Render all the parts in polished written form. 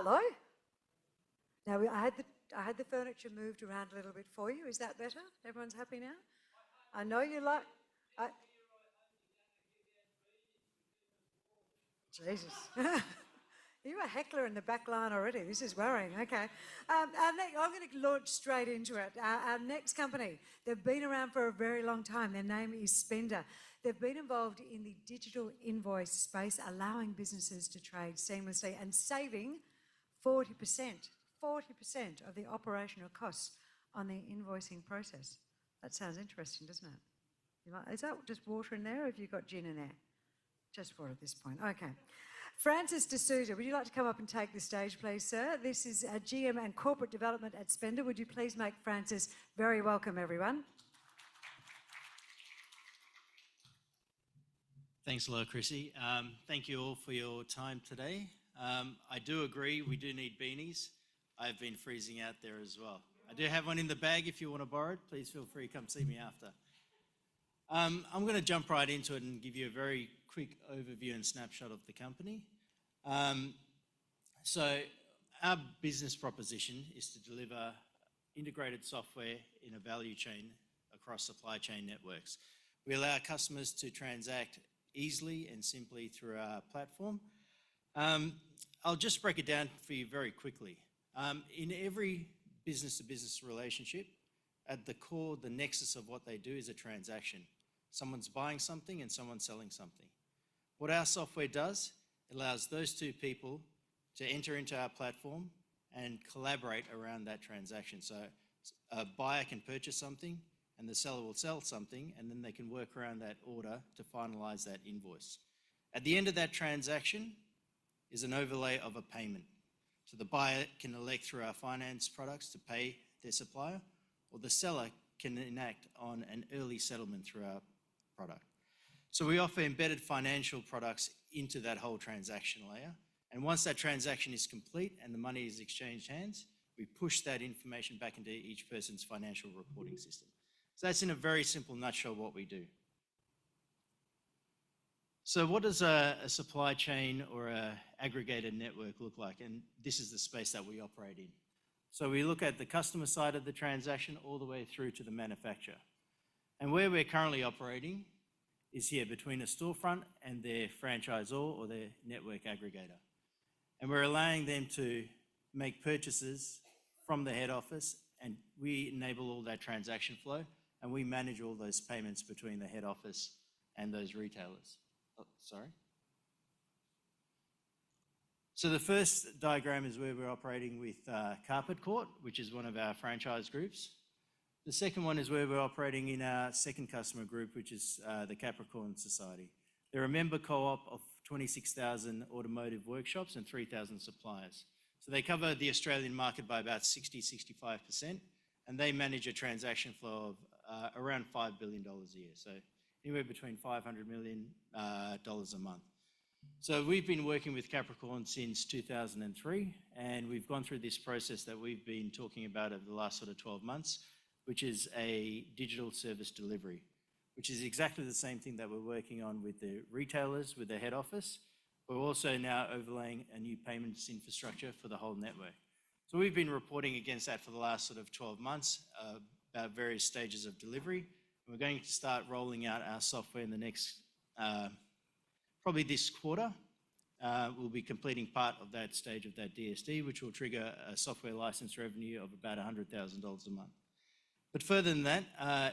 Hello. Now, I had the furniture moved around a little bit for you. Is that better? Everyone's happy now? I know you like... Jesus. You're a heckler in the back line already. This is worrying. Okay. I'm going to launch straight into it. Our next company, they've been around for a very long time. Their name is Spender. They've been involved in the digital invoice space, allowing businesses to trade seamlessly and saving 40% of the operational costs on the invoicing process. That sounds interesting, doesn't it? Is that just water in there, or have you got gin in there? Just water at this point. Okay. Francis D'Souza, would you like to come up and take the stage, please, sir? This is GM and Corporate Development at Spender. Would you please make Francis very welcome, everyone? Thanks a lot, Chrissy. Thank you all for your time today. I do agree we do need beanies. I've been freezing out there as well. I do have one in the bag if you want to borrow it. Please feel free to come see me after. I'm going to jump right into it and give you a very quick overview and snapshot of the company. So our business proposition is to deliver integrated software in a value chain across supply chain networks. We allow customers to transact easily and simply through our platform. I'll just break it down for you very quickly. In every business-to-business relationship, at the core, the nexus of what they do is a transaction. Someone's buying something and someone's selling something. What our software does, it allows those two people to enter into our platform and collaborate around that transaction. So a buyer can purchase something and the seller will sell something, and then they can work around that order to finalize that invoice. At the end of that transaction is an overlay of a payment. So the buyer can elect through our finance products to pay their supplier, or the seller can enact on an early settlement through our product. So we offer embedded financial products into that whole transaction layer. And once that transaction is complete and the money is exchanged hands, we push that information back into each person's financial reporting system. So that's in a very simple nutshell what we do. So what does a supply chain or an aggregated network look like? And this is the space that we operate in. So we look at the customer side of the transaction all the way through to the manufacturer. And where we're currently operating is here between a storefront and their franchisor or their network aggregator. And we're allowing them to make purchases from the head office, and we enable all that transaction flow, and we manage all those payments between the head office and those retailers. Oh, sorry. So the first diagram is where we're operating with Carpet Court, which is one of our franchise groups. The second one is where we're operating in our second customer group, which is the Capricorn Society. They're a member co-op of 26,000 automotive workshops and 3,000 suppliers. So they cover the Australian market by about 60–65%, and they manage a transaction flow of around $5 billion a year. So anywhere between $500 million a month. So we've been working with Capricorn since 2003, and we've gone through this process that we've been talking about over the last sort of 12 months, which is a digital service delivery, which is exactly the same thing that we're working on with the retailers, with the head office. We're also now overlaying a new payments infrastructure for the whole network. So we've been reporting against that for the last sort of 12 months, about various stages of delivery. And we're going to start rolling out our software in the next, probably this quarter. We'll be completing part of that stage of that DSD, which will trigger a software license revenue of about $100,000 a month. But further than that,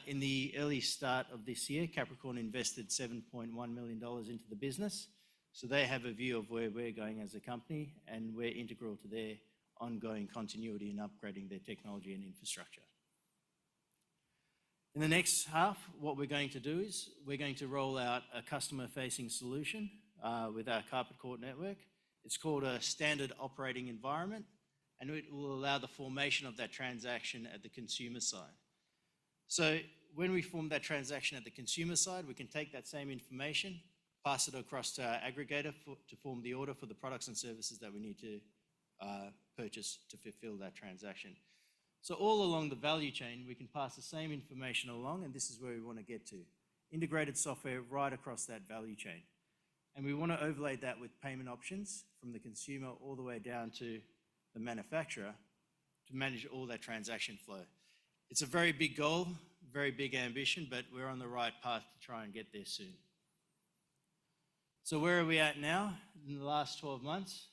in the early start of this year, Capricorn invested $7.1 million into the business. So they have a view of where we're going as a company, and we're integral to their ongoing continuity in upgrading their technology and infrastructure. In the next half, what we're going to do is we're going to roll out a customer-facing solution with our Carpet Court network. It's called a standard operating environment, and it will allow the formation of that transaction at the consumer side. So when we form that transaction at the consumer side, we can take that same information, pass it across to our aggregator to form the order for the products and services that we need to purchase to fulfill that transaction. So all along the value chain, we can pass the same information along, and this is where we want to get to. Integrated software right across that value chain. And we want to overlay that with payment options from the consumer all the way down to the manufacturer, to manage all that transaction flow. It's a very big goal, very big ambition, but we're on the right path to try and get there soon. So where are we at now in the last 12 months?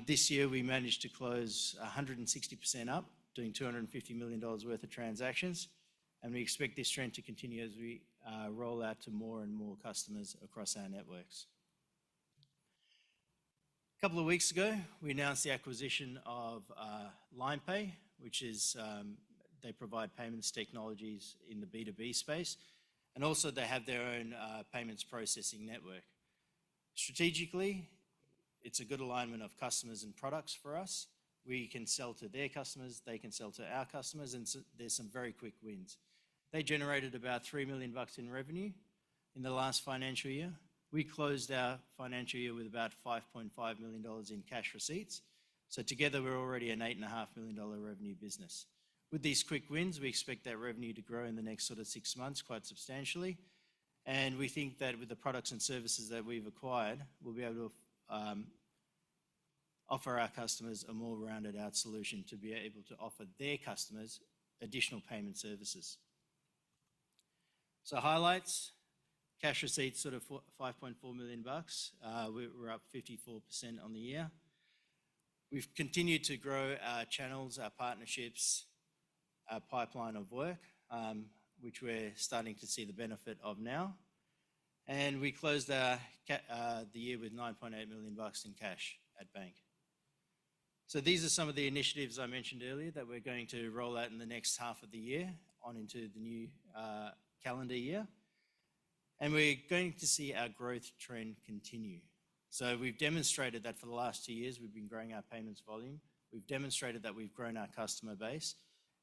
This year we managed to close 160% up, doing $250 million worth of transactions, and we expect this trend to continue as we roll out to more and more customers across our networks. A couple of weeks ago, we announced the acquisition of LinePay, which is, they provide payments technologies in the B2B space, and also they have their own payments processing network. Strategically, it's a good alignment of customers and products for us. We can sell to their customers, they can sell to our customers, and so there's some very quick wins. They generated about $3 million in revenue in the last financial year. We closed our financial year with about $5.5 million in cash receipts. So together we're already an $8.5 million revenue business. With these quick wins, we expect that revenue to grow in the next sort of 6 months quite substantially. And we think that with the products and services that we've acquired, we'll be able to offer our customers a more rounded out solution to be able to offer their customers additional payment services. So highlights, cash receipts sort of $5.4 million. We're up 54% on the year. We've continued to grow our channels, our partnerships, our pipeline of work, which we're starting to see the benefit of now. And we closed the year with $9.8 million in cash at bank. So these are some of the initiatives I mentioned earlier that we're going to roll out in the next half of the year on into the new calendar year. And we're going to see our growth trend continue. So we've demonstrated that for the last 2 years, we've been growing our payments volume. We've demonstrated that we've grown our customer base.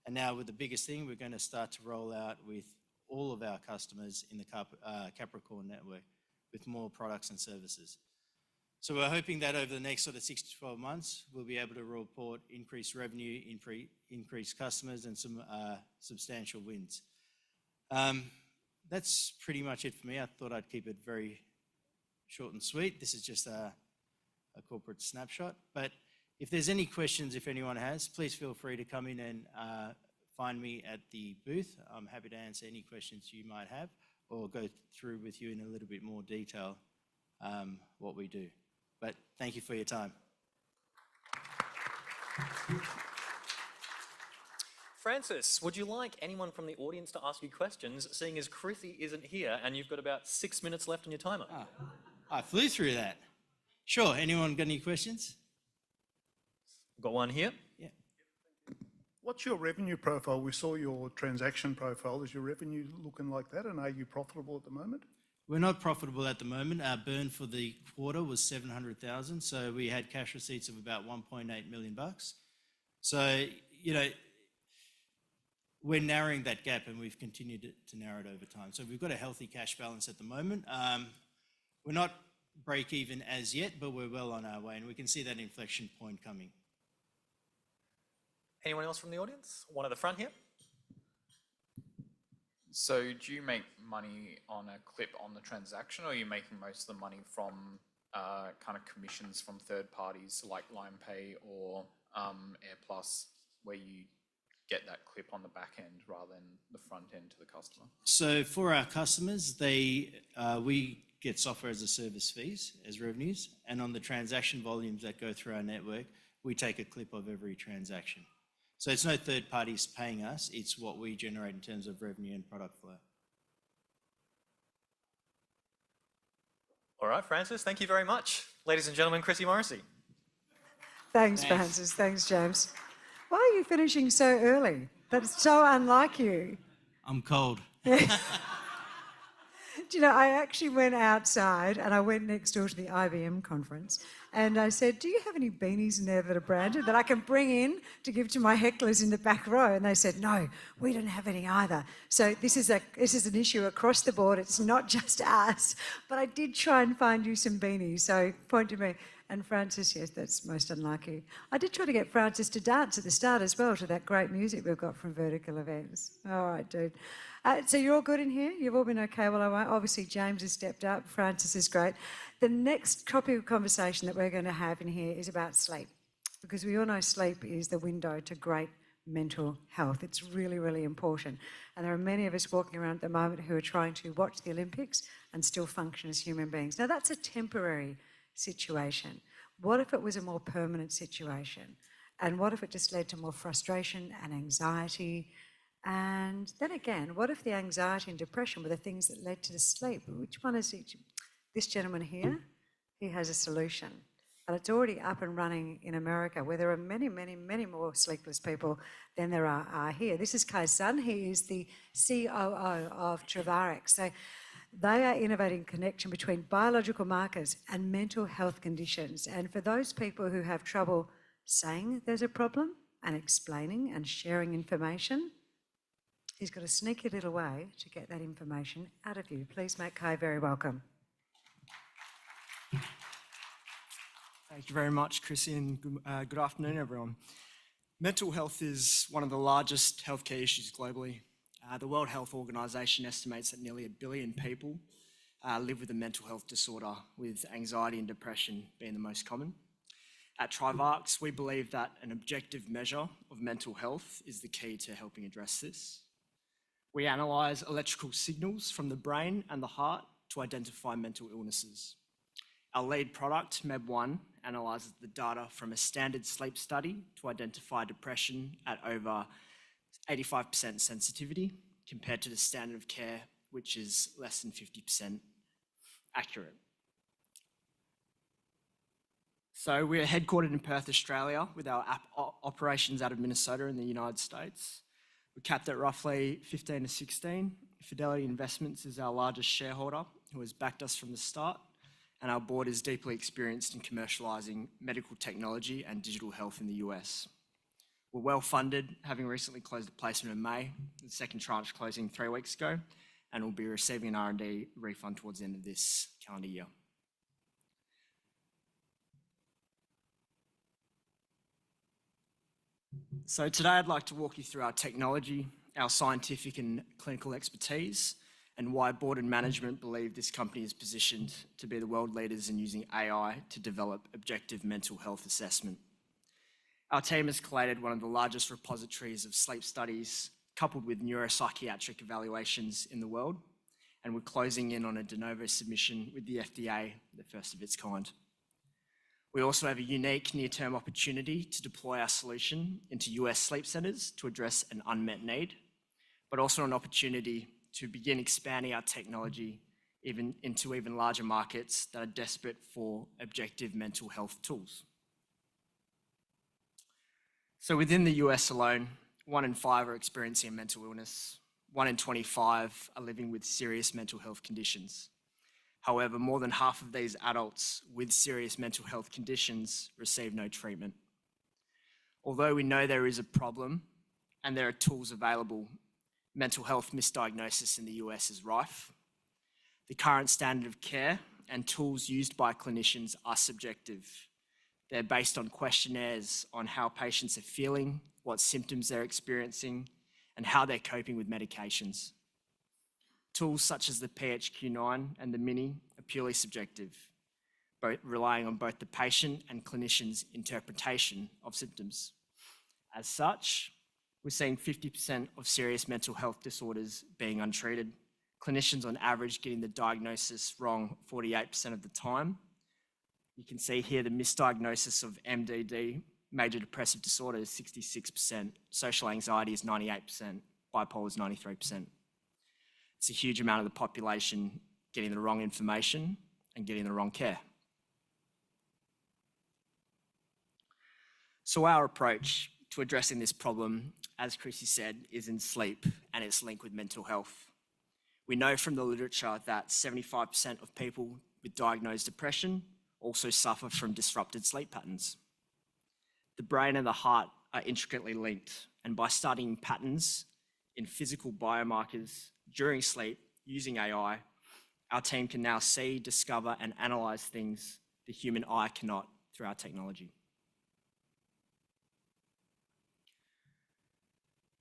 And now with the biggest thing, we're going to start to roll out with all of our customers in the Capricorn network with more products and services. So we're hoping that over the next sort of 6 to 12 months, we'll be able to report increased revenue, increased customers, and some substantial wins. That's pretty much it for me. I thought I'd keep it very short and sweet. This is just a corporate snapshot. But if there's any questions, if anyone has, please feel free to come in and find me at the booth. I'm happy to answer any questions you might have or go through with you in a little bit more detail what we do. But thank you for your time. Francis, would you like anyone from the audience to ask you questions, seeing as Chrissy isn't here and you've got about 6 minutes left on your timer? Oh, I flew through that. Sure, anyone got any questions? Got one here. Yeah. What's your revenue profile? We saw your transaction profile. Is your revenue looking like that, and are you profitable at the moment? We're not profitable at the moment. Our burn for the quarter was $700,000, so we had cash receipts of about $1.8 million. So, you know, we're narrowing that gap and we've continued to narrow it over time. So we've got a healthy cash balance at the moment. We're not break even as yet, but we're well on our way and we can see that inflection point coming. Anyone else from the audience? One at the front here. So do you make money on a clip on the transaction, or are you making most of the money from kind of commissions from third parties like LimePay or AirPlus, where you get that clip on the back end rather than the front end to the customer? So for our customers, we get software as a service fees as revenues, and on the transaction volumes that go through our network, we take a clip of every transaction. So it's no third parties paying us, it's what we generate in terms of revenue and product flow. All right, Francis, thank you very much. Ladies and gentlemen, Chrissy Morrissey. Thanks, Francis. Thanks, James. Why are you finishing so early? That's so unlike you. I'm cold. Do you know, I actually went outside and I went next door to the IBM conference and I said, do you have any beanies in there that are branded that I can bring in to give to my hecklers in the back row? And they said, no, we don't have any either. So this is an issue across the board. It's not just us. But I did try and find you some beanies. So point to me. And Francis, yes, that's most unlike you. I did try to get Francis to dance at the start as well to that great music we've got from Vertical Events. All right, dude. So you're all good in here? You've all been okay while I went? Obviously, James has stepped up. Francis is great. The next topic of conversation that we're going to have in here is about sleep, because we all know sleep is the window to great mental health. It's really, really important. And there are many of us walking around at the moment who are trying to watch the Olympics and still function as human beings. Now, that's a temporary situation. What if it was a more permanent situation? And what if it just led to more frustration and anxiety? And then again, what if the anxiety and depression were the things that led to the sleep? Which one is each? This gentleman here, he has a solution. And it's already up and running in America, where there are many, many, many more sleepless people than there are here. This is Kai's son. He is the COO of TrivarX. So they are innovating connection between biological markers and mental health conditions. And for those people who have trouble saying there's a problem and explaining and sharing information, he's got a sneaky little way to get that information out of you. Please make Kai very welcome. Thank you very much, Chrissy, and good afternoon, everyone. Mental health is one of the largest healthcare issues globally. The World Health Organization estimates that nearly 1 billion people live with a mental health disorder, with anxiety and depression being the most common. At TrivarX, we believe that an objective measure of mental health is the key to helping address this. We analyse electrical signals from the brain and the heart to identify mental illnesses. Our lead product, MEB1, analyses the data from a standard sleep study to identify depression at over 85% sensitivity compared to the standard of care, which is less than 50% accurate. So we're headquartered in Perth, Australia, with our operations out of Minnesota in the United States. We're capped at roughly 15 to 16. Fidelity Investments is our largest shareholder, who has backed us from the start, and our board is deeply experienced in commercialising medical technology and digital health in the US. We're well funded, having recently closed a placement in May, the second tranche closing 3 weeks ago, and we'll be receiving an R&D refund towards the end of this calendar year. So today I'd like to walk you through our technology, our scientific and clinical expertise, and why board and management believe this company is positioned to be the world leaders in using AI to develop objective mental health assessment. Our team has collated one of the largest repositories of sleep studies coupled with neuropsychiatric evaluations in the world, and we're closing in on a de novo submission with the FDA, the first of its kind. We also have a unique near-term opportunity to deploy our solution into US sleep centres to address an unmet need, but also an opportunity to begin expanding our technology into even larger markets that are desperate for objective mental health tools. So within the US alone, 1 in 5 are experiencing a mental illness. 1 in 25 are living with serious mental health conditions. However, more than half of these adults with serious mental health conditions receive no treatment. Although we know there is a problem and there are tools available, mental health misdiagnosis in the US is rife. The current standard of care and tools used by clinicians are subjective. They're based on questionnaires on how patients are feeling, what symptoms they're experiencing, and how they're coping with medications. Tools such as the PHQ-9 and the Mini are purely subjective, relying on both the patient and clinician's interpretation of symptoms. As such, we're seeing 50% of serious mental health disorders being untreated, clinicians on average getting the diagnosis wrong 48% of the time. You can see here the misdiagnosis of MDD, major depressive disorder, is 66%, social anxiety is 98%, bipolar is 93%. It's a huge amount of the population getting the wrong information and getting the wrong care. So our approach to addressing this problem, as Chrissy said, is in sleep and its link with mental health. We know from the literature that 75% of people with diagnosed depression also suffer from disrupted sleep patterns. The brain and the heart are intricately linked, and by studying patterns in physical biomarkers during sleep using AI, our team can now see, discover, and analyze things the human eye cannot through our technology.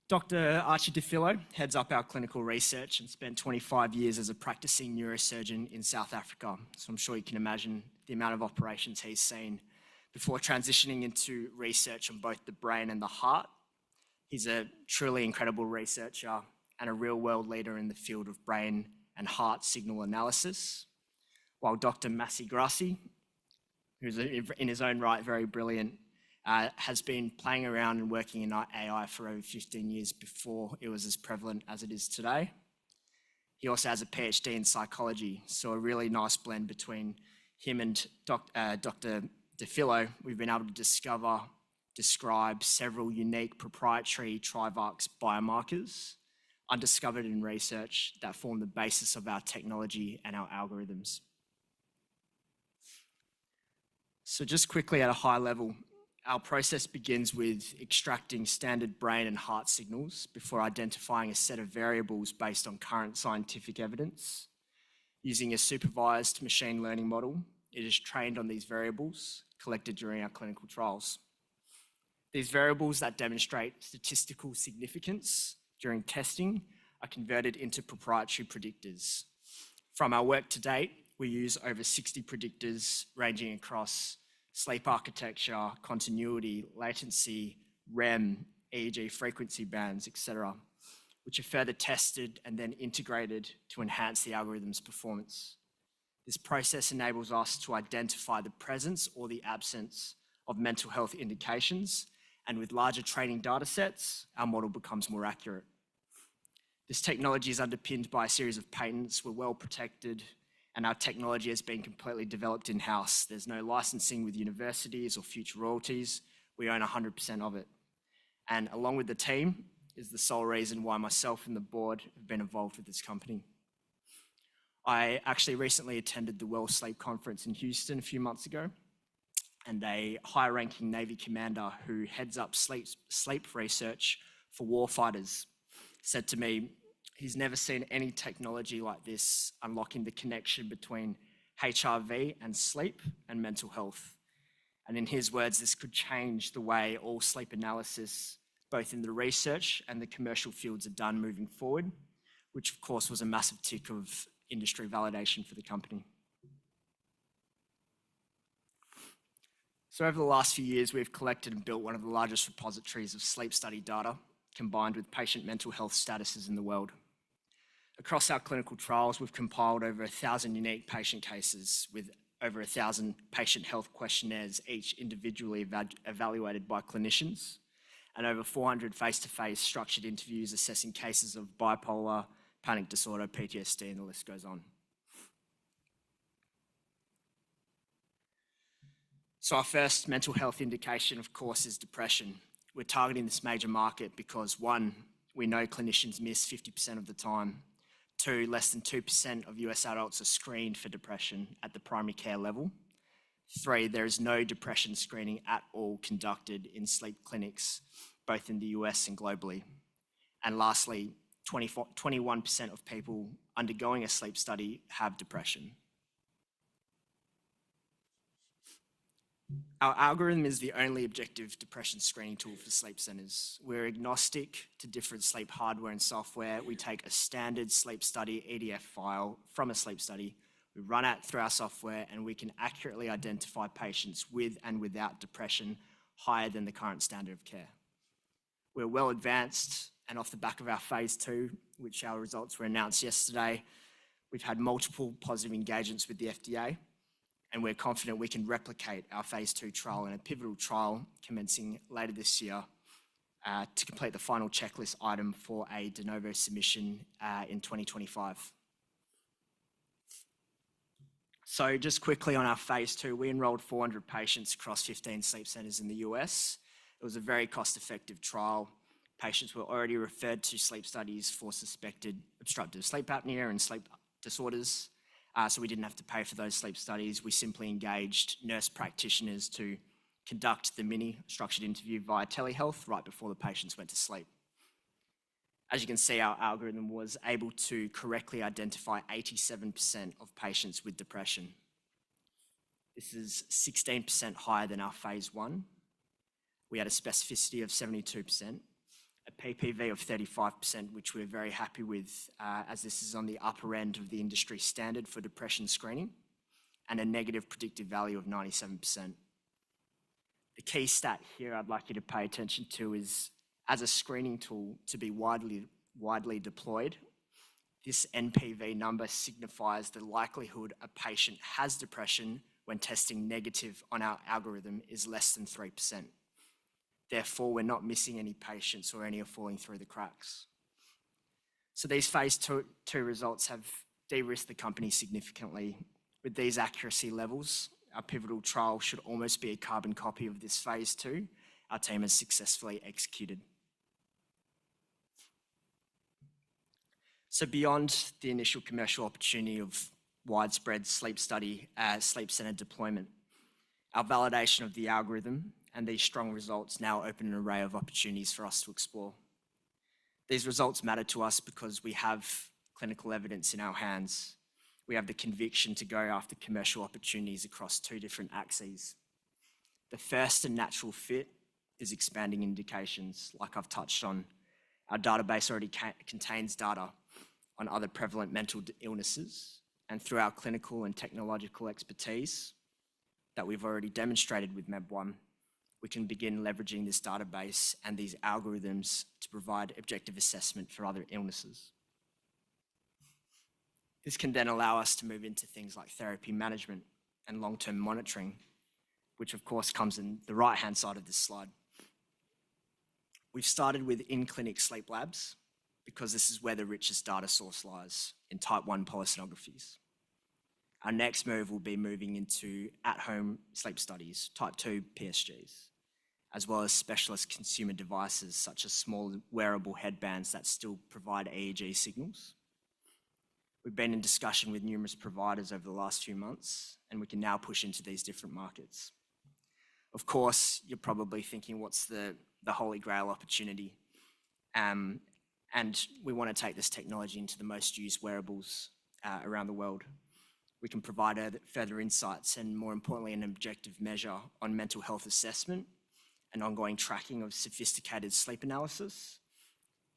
Dr. Archie DeFillo heads up our clinical research and spent 25 years as a practicing neurosurgeon in South Africa. So I'm sure you can imagine the amount of operations he's seen before transitioning into research on both the brain and the heart. He's a truly incredible researcher and a real-world leader in the field of brain and heart signal analysis, while Dr. Massi Grassi, who's in his own right very brilliant, has been playing around and working in AI for over 15 years before it was as prevalent as it is today. He also has a PhD in psychology, so a really nice blend between him and Dr. DeFillo. We've been able to describe several unique proprietary TrivarX biomarkers undiscovered in research that form the basis of our technology and our algorithms. So just quickly at a high level, our process begins with extracting standard brain and heart signals before identifying a set of variables based on current scientific evidence. Using a supervised machine learning model, it is trained on these variables collected during our clinical trials. These variables that demonstrate statistical significance during testing are converted into proprietary predictors. From our work to date, we use over 60 predictors ranging across sleep architecture, continuity, latency, REM, EEG frequency bands, etc., which are further tested and then integrated to enhance the algorithm's performance. This process enables us to identify the presence or the absence of mental health indications, and with larger training data sets, our model becomes more accurate. This technology is underpinned by a series of patents. We're well protected, and our technology has been completely developed in-house. There's no licensing with universities or future royalties. We own 100% of it. And along with the team is the sole reason why myself and the board have been involved with this company. I actually recently attended the World Sleep Conference in Houston a few months ago, and a high-ranking Navy commander who heads up sleep research for warfighters said to me, he's never seen any technology like this unlocking the connection between HRV and sleep and mental health. And in his words, this could change the way all sleep analysis, both in the research and the commercial fields, are done moving forward, which of course was a massive tick of industry validation for the company. So over the last few years, we've collected and built one of the largest repositories of sleep study data combined with patient mental health statuses in the world. Across our clinical trials, we've compiled over 1,000 unique patient cases with over 1,000 patient health questionnaires, each individually evaluated by clinicians, and over 400 face-to-face structured interviews assessing cases of bipolar, panic disorder, PTSD, and the list goes on. So our first mental health indication, of course, is depression. We're targeting this major market because 1, we know clinicians miss 50% of the time. 2, less than 2% of US adults are screened for depression at the primary care level. 3, there is no depression screening at all conducted in sleep clinics, both in the US and globally. And lastly, 21% of people undergoing a sleep study have depression. Our algorithm is the only objective depression screening tool for sleep centers. We're agnostic to different sleep hardware and software. We take a standard sleep study EDF file from a sleep study, we run it through our software, and we can accurately identify patients with and without depression higher than the current standard of care. We're well advanced, and off the back of our phase 2, which our results were announced yesterday, we've had multiple positive engagements with the FDA, and we're confident we can replicate our phase 2 trial in a pivotal trial commencing later this year to complete the final checklist item for a de novo submission in 2025. So just quickly on our phase 2, we enrolled 400 patients across 15 sleep centers in the US. It was a very cost-effective trial. Patients were already referred to sleep studies for suspected obstructive sleep apnea and sleep disorders. So we didn't have to pay for those sleep studies. We simply engaged nurse practitioners to conduct the mini structured interview via telehealth right before the patients went to sleep. As you can see, our algorithm was able to correctly identify 87% of patients with depression. This is 16% higher than our phase 1. We had a specificity of 72%, a PPV of 35%, which we're very happy with, as this is on the upper end of the industry standard for depression screening, and a negative predictive value of 97%. The key stat here I'd like you to pay attention to is, as a screening tool to be widely deployed, this NPV number signifies the likelihood a patient has depression when testing negative on our algorithm is less than 3%. Therefore, we're not missing any patients or any are falling through the cracks. So these phase 2 results have de-risked the company significantly. With these accuracy levels, our pivotal trial should almost be a carbon copy of this phase 2 our team has successfully executed. So beyond the initial commercial opportunity of widespread sleep study, sleep center deployment, our validation of the algorithm and these strong results now open an array of opportunities for us to explore. These results matter to us because we have clinical evidence in our hands. We have the conviction to go after commercial opportunities across 2 different axes. The first and natural fit is expanding indications, like I've touched on. Our database already contains data on other prevalent mental illnesses, and through our clinical and technological expertise that we've already demonstrated with MEB1, we can begin leveraging this database and these algorithms to provide objective assessment for other illnesses. This can then allow us to move into things like therapy management and long-term monitoring, which of course comes in the right-hand side of this slide. We've started with in-clinic sleep labs because this is where the richest data source lies in type 1 polysomnographies. Our next move will be moving into at-home sleep studies, type 2 PSGs, as well as specialist consumer devices such as small wearable headbands that still provide EEG signals. We've been in discussion with numerous providers over the last few months, and we can now push into these different markets. Of course, you're probably thinking, what's the holy grail opportunity? And we want to take this technology into the most used wearables around the world. We can provide further insights and, more importantly, an objective measure on mental health assessment and ongoing tracking of sophisticated sleep analysis,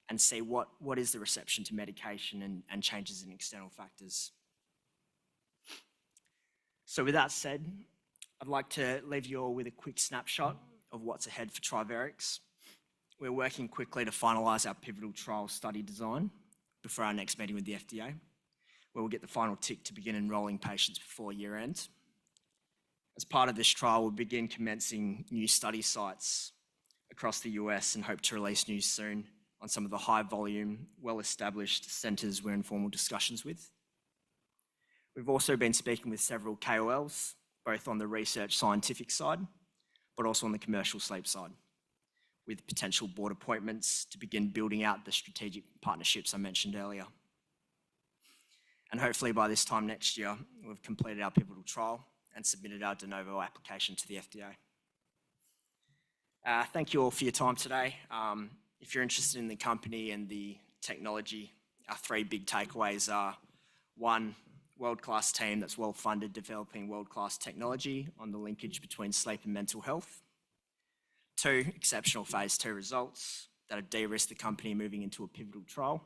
and see what is the reception to medication and changes in external factors. So with that said, I'd like to leave you all with a quick snapshot of what's ahead for TrivarX. We're working quickly to finalise our pivotal trial study design before our next meeting with the FDA, where we'll get the final tick to begin enrolling patients before year end. As part of this trial, we'll begin commencing new study sites across the US and hope to release news soon on some of the high volume, well-established centres we're in formal discussions with. We've also been speaking with several KOLs, both on the research scientific side, but also on the commercial sleep side, with potential board appointments to begin building out the strategic partnerships I mentioned earlier. And hopefully by this time next year, we've completed our pivotal trial and submitted our de novo application to the FDA. Thank you all for your time today. If you're interested in the company and the technology, our 3 big takeaways are: 1, world-class team that's well-funded, developing world-class technology on the linkage between sleep and mental health. 2, exceptional phase 2 results that have de-risked the company moving into a pivotal trial.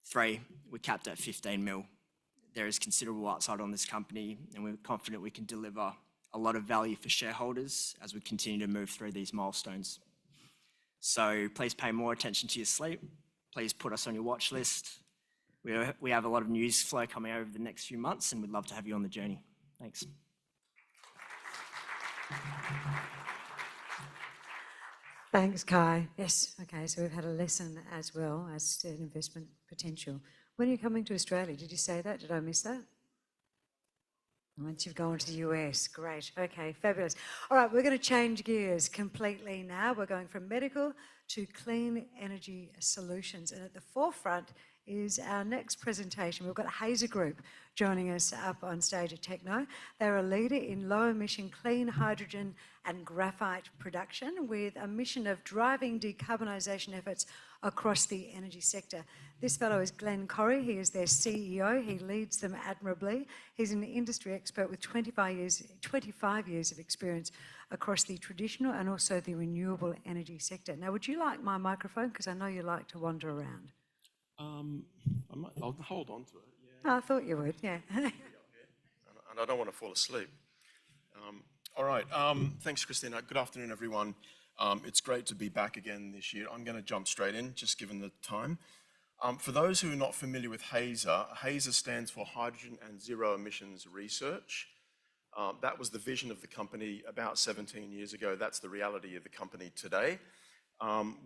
3, we're capped at 15 mil. There is considerable upside on this company, and we're confident we can deliver a lot of value for shareholders as we continue to move through these milestones. So please pay more attention to your sleep. Please put us on your watch list. We have a lot of news flow coming over the next few months, and we'd love to have you on the journey. Thanks. Thanks, Kai. Yes, okay, so we've had a lesson as well as to investment potential. When are you coming to Australia? Did you say that? Did I miss that? Once you've gone to the US, great. Okay, fabulous. All right, we're going to change gears completely now. We're going from medical to clean energy solutions. And at the forefront is our next presentation. We've got Hazer Group joining us up on stage at TechKnow. They're a leader in low-emission clean hydrogen and graphite production with a mission of driving decarbonisation efforts across the energy sector. This fellow is Corrie. He is their CEO. He leads them admirably. He's an industry expert with 25 years of experience across the traditional and also the renewable energy sector. Now, would you like my microphone? Because I know you like to wander around. I'll hold on to it. Yeah. Oh, I thought you would, yeah. And I don't want to fall asleep. All right. Thanks, Christina. Good afternoon, everyone. It's great to be back again this year. I'm going to jump straight in, just given the time. For those who are not familiar with Hazer, Hazer stands for Hydrogen and Zero Emissions Research. That was the vision of the company about 17 years ago. That's the reality of the company today.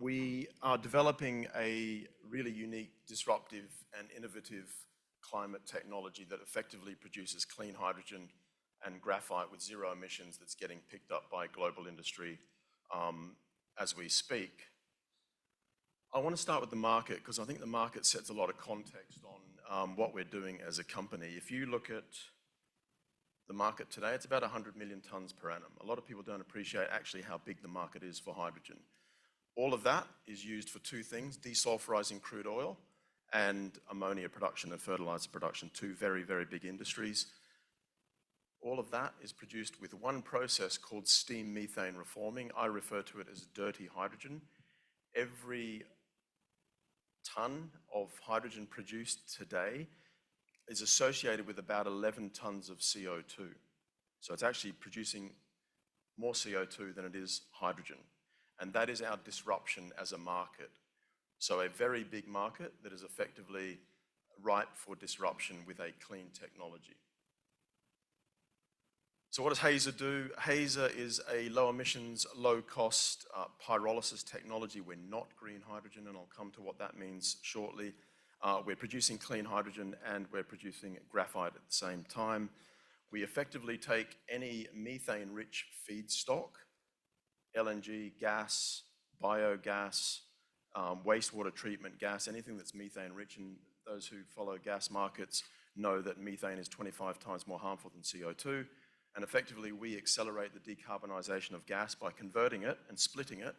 We are developing a really unique, disruptive and innovative climate technology that effectively produces clean hydrogen and graphite with zero emissions that's getting picked up by global industry as we speak. I want to start with the market because I think the market sets a lot of context on what we're doing as a company. If you look at the market today, it's about 100 million tonnes per annum. A lot of people don't appreciate actually how big the market is for hydrogen. All of that is used for 2 things, desulfurizing crude oil and ammonia production and fertilizer production, 2 very, very big industries. All of that is produced with one process called steam methane reforming. I refer to it as dirty hydrogen. Every tonne of hydrogen produced today is associated with about 11 tonnes of CO2. So it's actually producing more CO2 than it is hydrogen. And that is our disruption as a market. So a very big market that is effectively ripe for disruption with a clean technology. So what does Hazer do? Hazer is a low emissions, low cost pyrolysis technology. We're not green hydrogen, and I'll come to what that means shortly. We're producing clean hydrogen and we're producing graphite at the same time. We effectively take any methane-rich feedstock, LNG, gas, biogas, wastewater treatment gas, anything that's methane-rich, and those who follow gas markets know that methane is 25 times more harmful than CO2. And effectively, we accelerate the decarbonisation of gas by converting it and splitting it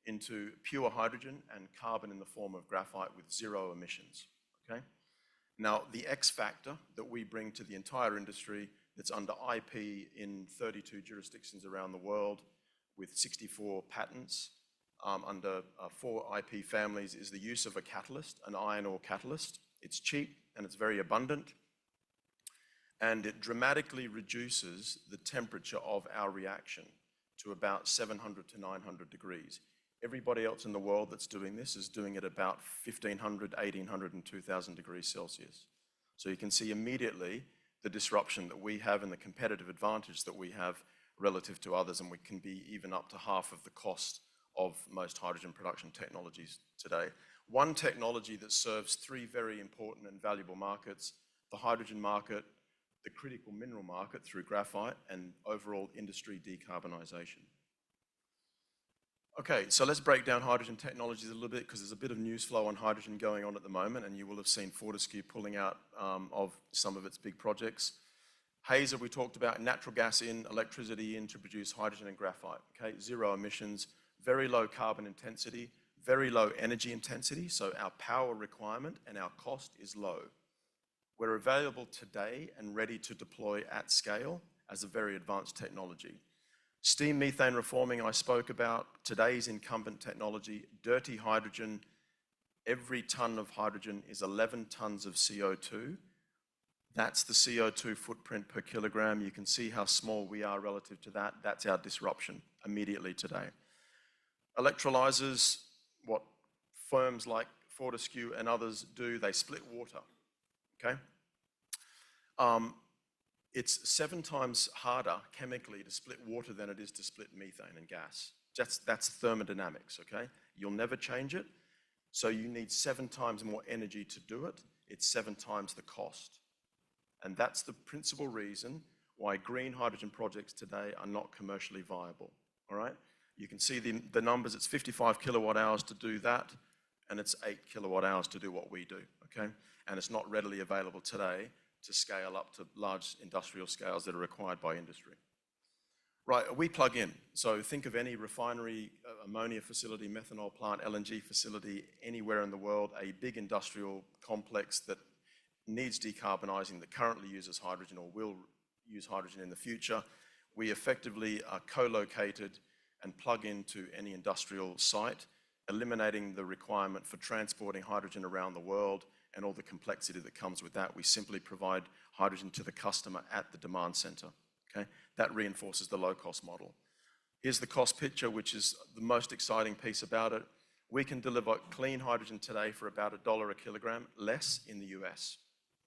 into pure hydrogen and carbon in the form of graphite with zero emissions, okay? Now, the X factor that we bring to the entire industry that's under IP in 32 jurisdictions around the world with 64 patents under 4 IP families is the use of a catalyst, an iron ore catalyst. It's cheap and it's very abundant. And it dramatically reduces the temperature of our reaction to about 700 to 900 degrees. Everybody else in the world that's doing this is doing it about 1500, 1800 and 2000 degrees Celsius. So you can see immediately the disruption that we have and the competitive advantage that we have relative to others, and we can be even up to half of the cost of most hydrogen production technologies today. One technology that serves 3 very important and valuable markets, the hydrogen market, the critical mineral market through graphite, and overall industry decarbonisation. Okay, so let's break down hydrogen technologies a little bit because there's a bit of news flow on hydrogen going on at the moment, and you will have seen Fortescue pulling out of some of its big projects. Hazer, we talked about natural gas in, electricity in to produce hydrogen and graphite, okay? Zero emissions, very low carbon intensity, very low energy intensity, so our power requirement and our cost is low. We're available today and ready to deploy at scale as a very advanced technology. Steam methane reforming I spoke about, today's incumbent technology. Dirty hydrogen, every ton of hydrogen is 11 tons of CO2. That's the CO2 footprint per kilogram. You can see how small we are relative to that. That's our disruption immediately today. Electrolyzers, what firms like Fortescue and others do, they split water, okay? It's 7 times harder chemically to split water than it is to split methane and gas. That's thermodynamics, okay? You'll never change it, so you need 7 times more energy to do it. It's 7 times the cost. And that's the principal reason why green hydrogen projects today are not commercially viable, all right? You can see the numbers, it's 55 kilowatt hours to do that, and it's 8 kilowatt hours to do what we do, okay? And it's not readily available today to scale up to large industrial scales that are required by industry. Right, we plug in. So think of any refinery, ammonia facility, methanol plant, LNG facility, anywhere in the world, a big industrial complex that needs decarbonising, that currently uses hydrogen or will use hydrogen in the future. We effectively are co-located and plug into any industrial site, eliminating the requirement for transporting hydrogen around the world and all the complexity that comes with that. We simply provide hydrogen to the customer at the demand center, okay? That reinforces the low-cost model. Here's the cost picture, which is the most exciting piece about it. We can deliver clean hydrogen today for about $1 a kilogram less in the US,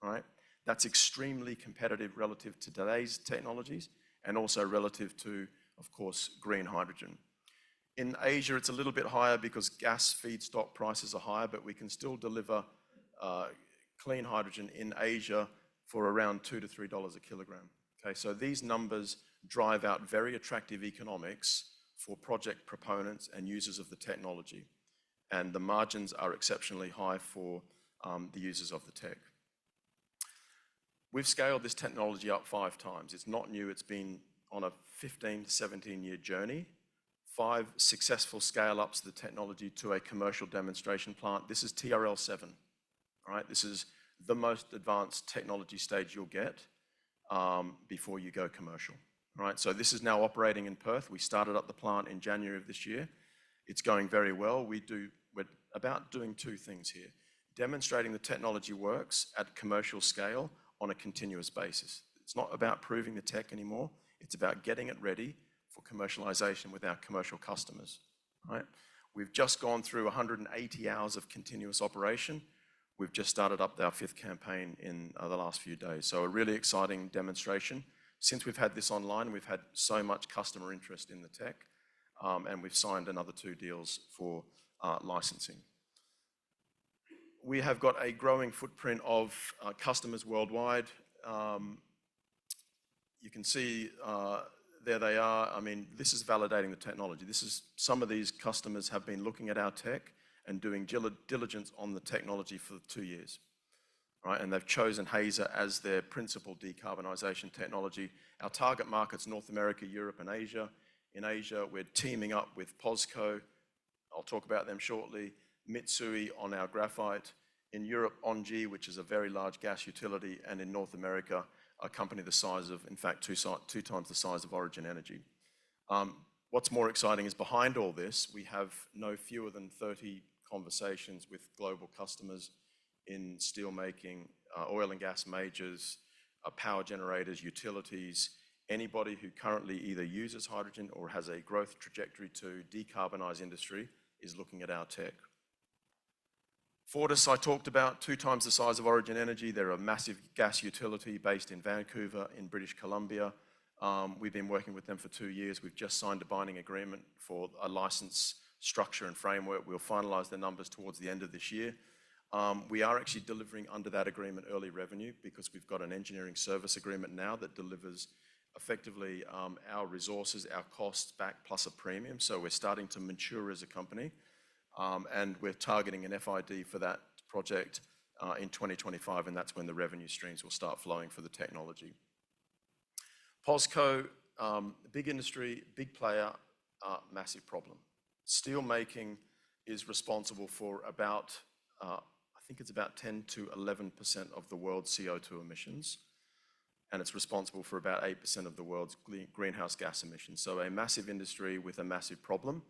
all right? That's extremely competitive relative to today's technologies and also relative to, of course, green hydrogen. In Asia, it's a little bit higher because gas feedstock prices are higher, but we can still deliver clean hydrogen in Asia for around $2 to $3 a kilogram. Okay, so these numbers drive out very attractive economics for project proponents and users of the technology. And the margins are exceptionally high for the users of the tech. We've scaled this technology up 5 times. It's not new, it's been on a 15 to 17-year journey. 5 successful scale-ups of the technology to a commercial demonstration plant. This is TRL7. All right, this is the most advanced technology stage you'll get before you go commercial. All right, so this is now operating in Perth. We started up the plant in January of this year. It's going very well. We're about doing 2 things here. Demonstrating the technology works at commercial scale on a continuous basis. It's not about proving the tech anymore. It's about getting it ready for commercialization with our commercial customers. All right? We've just gone through 180 hours of continuous operation. We've just started up our 5th campaign in the last few days. So a really exciting demonstration. Since we've had this online, we've had so much customer interest in the tech, and we've signed another 2 deals for licensing. We have got a growing footprint of customers worldwide. You can see there they are. I mean, this is validating the technology. Some of these customers have been looking at our tech and doing diligence on the technology for 2 years, right? And they've chosen Hazer as their principal decarbonisation technology. Our target markets, North America, Europe, and Asia. In Asia, we're teaming up with POSCO. I'll talk about them shortly. Mitsui on our graphite. In Europe, ENGIE, which is a very large gas utility. And in North America, a company the size of, in fact, 2 times the size of Origin Energy. What's more exciting is behind all this, we have no fewer than 30 conversations with global customers in steelmaking, oil and gas majors, power generators, utilities, anybody who currently either uses hydrogen or has a growth trajectory to decarbonize industry is looking at our tech. Fortis, I talked about, 2 times the size of Origin Energy. They're a massive gas utility based in Vancouver in British Columbia. We've been working with them for 2 years. We've just signed a binding agreement for a license structure and framework. We'll finalise the numbers towards the end of this year. We are actually delivering under that agreement early revenue because we've got an engineering service agreement now that delivers effectively our resources, our costs back plus a premium. So we're starting to mature as a company, and we're targeting an FID for that project in 2025, and that's when the revenue streams will start flowing for the technology. POSCO, big industry, big player, massive problem. Steel making is responsible for about, I think it's about 10 to 11% of the world's CO2 emissions, and it's responsible for about 8% of the world's greenhouse gas emissions. So a massive industry with a massive problem.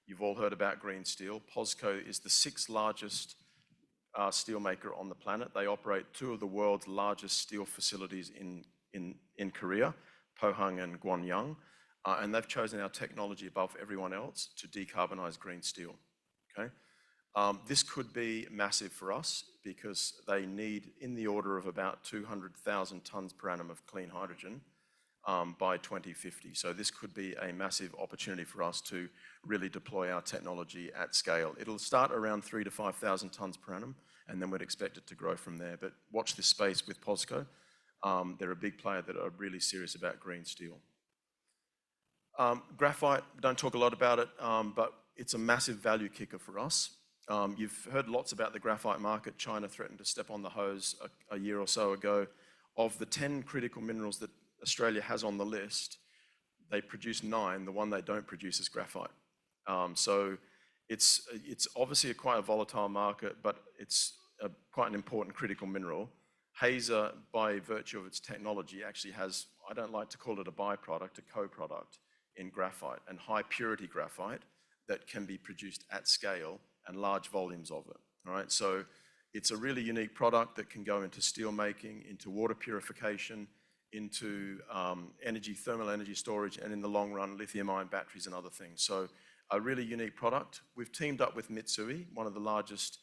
You've all heard about green steel. POSCO is the 6th largest steel maker on the planet. They operate 2 of the world's largest steel facilities in Korea, Pohang and Gwangyang, and they've chosen our technology above everyone else to decarbonize green steel. Okay? This could be massive for us because they need in the order of about 200,000 tons per annum of clean hydrogen by 2050. So this could be a massive opportunity for us to really deploy our technology at scale. It'll start around 3,000 to 5,000 tons per annum, and then we'd expect it to grow from there. But watch this space with POSCO. They're a big player that are really serious about green steel. Graphite, we don't talk a lot about it, but it's a massive value kicker for us. You've heard lots about the graphite market. China threatened to step on the hose a year or so ago. Of the 10 critical minerals that Australia has on the list, they produce 9. The one they don't produce is graphite. So it's obviously quite a volatile market, but it's quite an important critical mineral. Hazer, by virtue of its technology, actually has, I don't like to call it a byproduct, a co-product in graphite, and high purity graphite that can be produced at scale and large volumes of it. All right, so it's a really unique product that can go into steel making, into water purification, into thermal energy storage, and in the long run, lithium-ion batteries and other things. So a really unique product. We've teamed up with Mitsui, one of the largest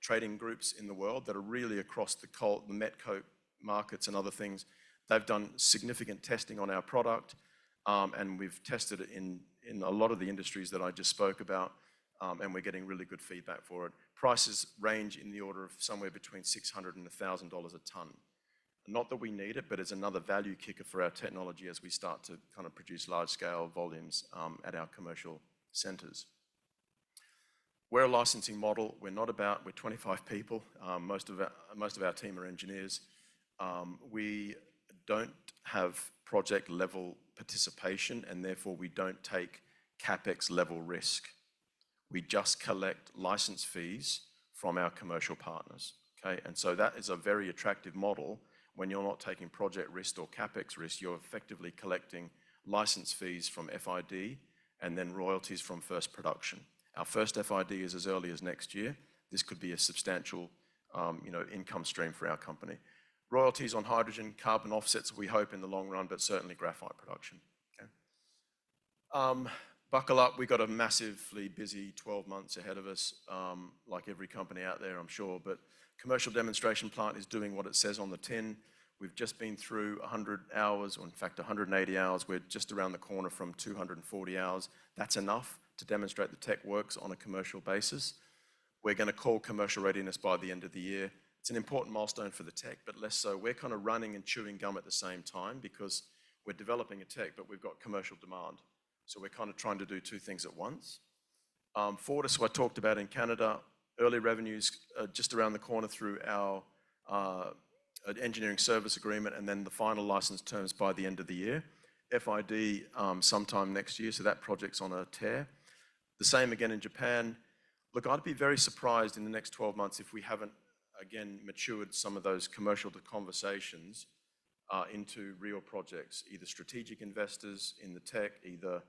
trading groups in the world that are really across the met coke markets and other things. They've done significant testing on our product, and we've tested it in a lot of the industries that I just spoke about, and we're getting really good feedback for it. Prices range in the order of somewhere between $600 and $1,000 a ton. Not that we need it, but it's another value kicker for our technology as we start to kind of produce large-scale volumes at our commercial centres. We're a licensing model. We're 25 people. Most of our team are engineers. We don't have project-level participation, and therefore we don't take CapEx-level risk. We just collect license fees from our commercial partners. Okay? And so that is a very attractive model. When you're not taking project risk or CapEx risk, you're effectively collecting license fees from FID and then royalties from first production. Our first FID is as early as next year. This could be a substantial income stream for our company. Royalties on hydrogen, carbon offsets, we hope in the long run, but certainly graphite production. Okay? Buckle up, we've got a massively busy 12 months ahead of us, like every company out there, I'm sure, but commercial demonstration plant is doing what it says on the tin. We've just been through 100 hours, or in fact 180 hours. We're just around the corner from 240 hours. That's enough to demonstrate the tech works on a commercial basis. We're going to call commercial readiness by the end of the year. It's an important milestone for the tech, but less so. We're kind of running and chewing gum at the same time because we're developing a tech, but we've got commercial demand. So we're kind of trying to do 2 things at once. Fortis, who I talked about in Canada, early revenues just around the corner through our engineering service agreement, and then the final license terms by the end of the year. FID sometime next year, so that project's on a tear. The same again in Japan. Look, I'd be very surprised in the next 12 months if we haven't, again, matured some of those commercial conversations into real projects, either strategic investors in the tech, either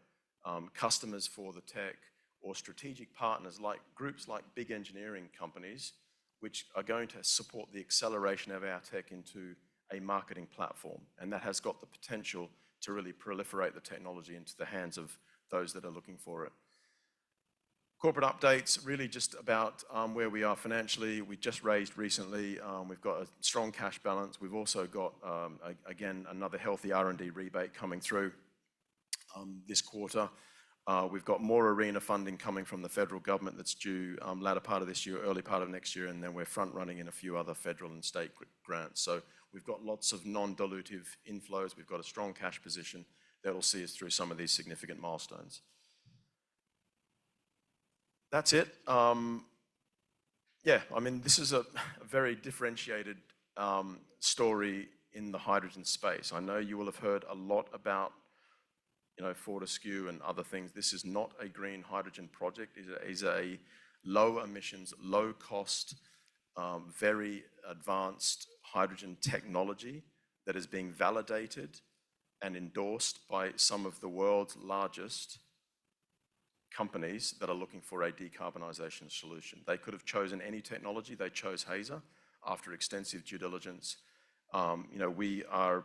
customers for the tech, or strategic partners like groups like big engineering companies, which are going to support the acceleration of our tech into a marketing platform. And that has got the potential to really proliferate the technology into the hands of those that are looking for it. Corporate updates, really just about where we are financially. We just raised recently. We've got a strong cash balance. We've also got, again, another healthy R&D rebate coming through this quarter. We've got more ARENA funding coming from the federal government that's due latter part of this year, early part of next year, and then we're front running in a few other federal and state grants. So we've got lots of non-dilutive inflows. We've got a strong cash position that will see us through some of these significant milestones. That's it. Yeah, I mean, this is a very differentiated story in the hydrogen space. I know you will have heard a lot about Fortescue and other things. This is not a green hydrogen project. It is a low emissions, low cost very advanced hydrogen technology that is being validated and endorsed by some of the world's largest companies that are looking for a decarbonisation solution. They could have chosen any technology. They chose Hazer after extensive due diligence. We are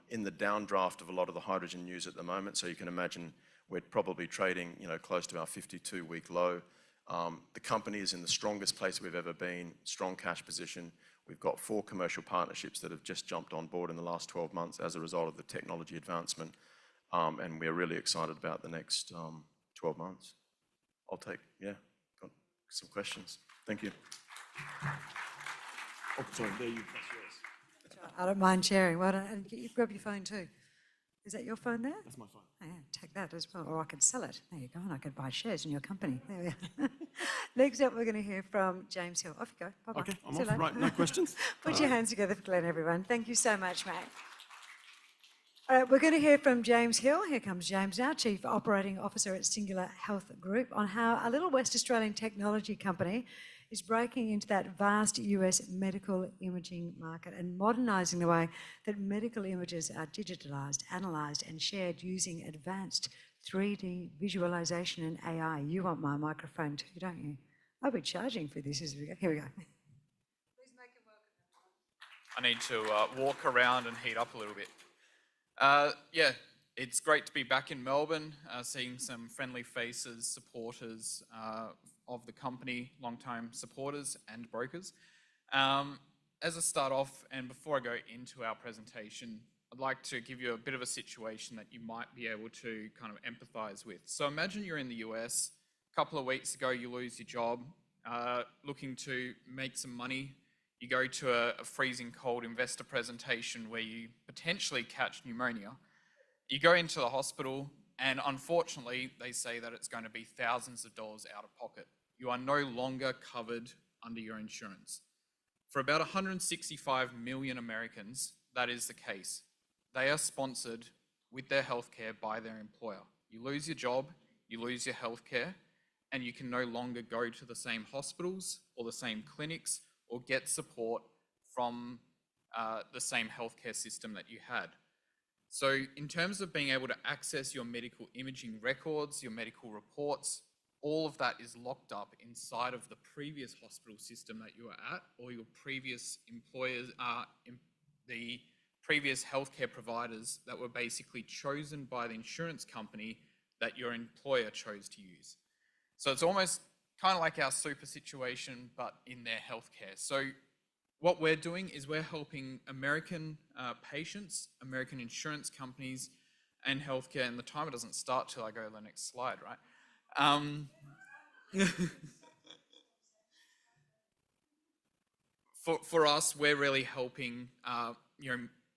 in the downdraft of a lot of the hydrogen news at the moment, so you can imagine we're probably trading, close to our 52-week low. The company is in the strongest place we've ever been, strong cash position. We've got 4 commercial partnerships that have just jumped on board in the last 12 months as a result of the technology advancement, and we're really excited about the next 12 months. Got some questions. Thank you. Oh, sorry, there you, that's yours. I don't mind sharing. Why don't and you grab your phone too? Is that your phone there? That's my phone. Oh, yeah, take that as well. Or I could sell it. There you go. And I could buy shares in your company. There we are. Next up, we're going to hear from James Hill. Off you go. Bye-bye. Okay, I'm See you off. later. Right, no questions? Put your hands together for Glenn, everyone. Thank you so much, mate. All right, we're going to hear from James Hill. Here comes James now, Chief Operating Officer at Singular Health Group, on how a little West Australian technology company is breaking into that vast US medical imaging market and modernising the way that medical images are digitalised, analysed and shared using advanced 3D visualisation and AI. You want my microphone too, don't you? I'll be charging for this as we go. Here we go. Please make it welcome. I need to walk around and heat up a little bit. Yeah, it's great to be back in Melbourne, seeing some friendly faces, supporters of the company, long-time supporters and brokers. As I start off, and before I go into our presentation, I'd like to give you a bit of a situation that you might be able to kind of empathise with. So imagine you're in the US, a couple of weeks ago you lose your job, looking to make some money. You go to a freezing cold investor presentation where you potentially catch pneumonia. You go into the hospital and unfortunately they say that it's going to be thousands of dollars out of pocket. You are no longer covered under your insurance. For about 165 million Americans, that is the case. They are sponsored with their healthcare by their employer. You lose your job, you lose your healthcare, and you can no longer go to the same hospitals or the same clinics or get support from the same healthcare system that you had. So in terms of being able to access your medical imaging records, your medical reports, all of that is locked up inside of the previous hospital system that you were at, or your previous employers, the previous healthcare providers that were basically chosen by the insurance company that your employer chose to use. So it's almost kind of like our super situation, but in their healthcare. So what we're doing is we're helping American patients, American insurance companies, and healthcare, and the timer doesn't start till I go to the next slide, right? For us, we're really helping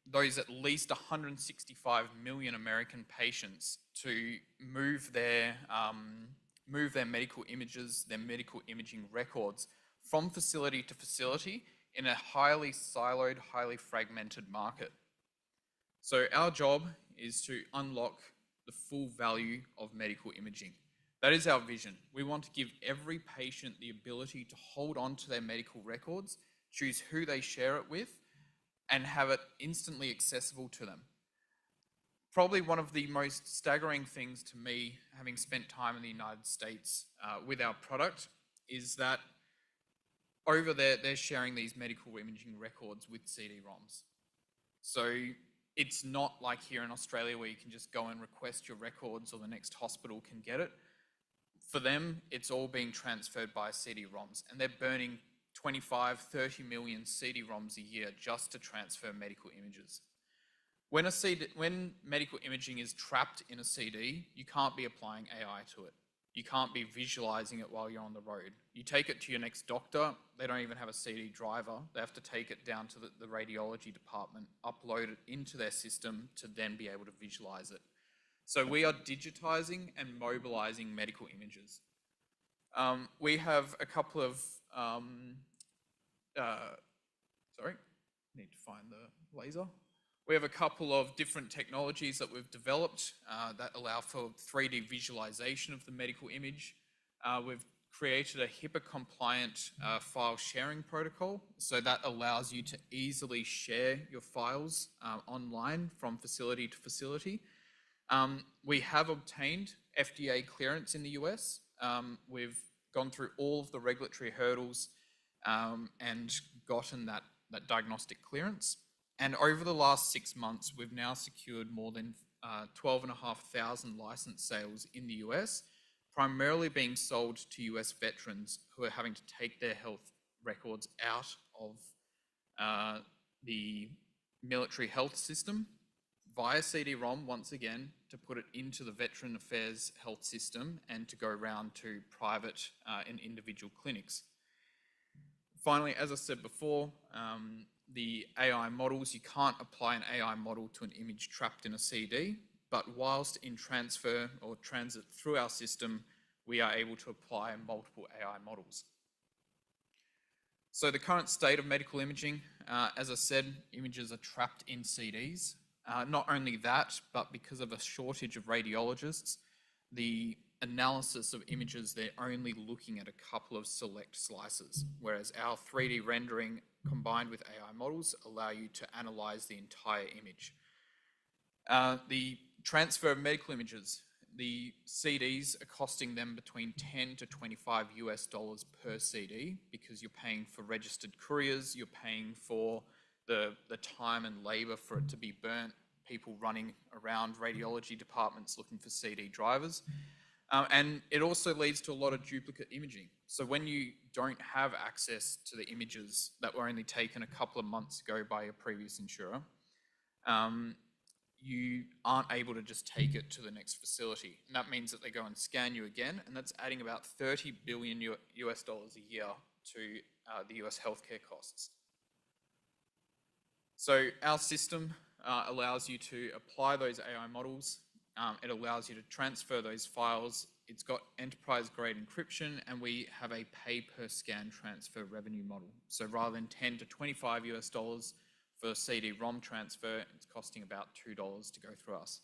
those at least 165 million American patients to move their medical images, their medical imaging records from facility to facility in a highly siloed, highly fragmented market. So our job is to unlock the full value of medical imaging. That is our vision. We want to give every patient the ability to hold on to their medical records, choose who they share it with, and have it instantly accessible to them. Probably one of the most staggering things to me, having spent time in the United States with our product, is that over there, they're sharing these medical imaging records with CD-ROMs. So it's not like here in Australia where you can just go and request your records or the next hospital can get it. For them, it's all being transferred by CD-ROMs, and they're burning 25, 30 million CD-ROMs a year just to transfer medical images. When medical imaging is trapped in a CD, you can't be applying AI to it. You can't be visualizing it while you're on the road. You take it to your next doctor, they don't even have a CD driver. They have to take it down to the radiology department, upload it into their system to then be able to visualize it. So we are digitizing and mobilizing medical images. We have a couple of, sorry, need to find the laser. We have a couple of different technologies that we've developed that allow for 3D visualization of the medical image. We've created a HIPAA-compliant file sharing protocol. So that allows you to easily share your files online from facility to facility. We have obtained FDA clearance in the US. We've gone through all of the regulatory hurdles and gotten that diagnostic clearance. And over the last 6 months, we've now secured more than 12,500 license sales in the US, primarily being sold to US veterans who are having to take their health records out of the military health system via CD-ROM, once again, to put it into the Veteran Affairs health system and to go around to private and individual clinics. Finally, as I said before, the AI models, you can't apply an AI model to an image trapped in a CD, but whilst in transfer or transit through our system, we are able to apply multiple AI models. So the current state of medical imaging, as I said, images are trapped in CDs. Not only that, but because of a shortage of radiologists, the analysis of images, they're only looking at a couple of select slices, whereas our 3D rendering combined with AI models allow you to analyze the entire image. The transfer of medical images, the CDs are costing them between 10 to 25 US dollars per CD because you're paying for registered couriers, you're paying for the time and labor for it to be burnt, people running around radiology departments looking for CD drivers. And it also leads to a lot of duplicate imaging. So when you don't have access to the images that were only taken a couple of months ago by your previous insurer, you aren't able to just take it to the next facility. And that means that they go and scan you again, and that's adding about 30 billion US dollars a year to the US healthcare costs. So our system allows you to apply those AI models. It allows you to transfer those files. It's got enterprise-grade encryption, and we have a pay-per-scan transfer revenue model. So rather than 10 to 25 US dollars for a CD-ROM transfer, it's costing about $2 to go through us.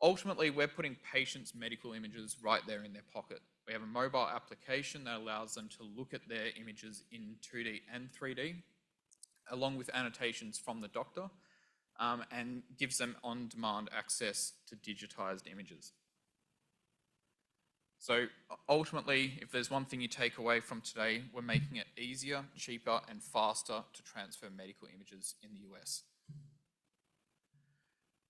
Ultimately, we're putting patients' medical images right there in their pocket. We have a mobile application that allows them to look at their images in 2D and 3D, along with annotations from the doctor, and gives them on-demand access to digitized images. So ultimately, if there's one thing you take away from today, we're making it easier, cheaper, and faster to transfer medical images in the US.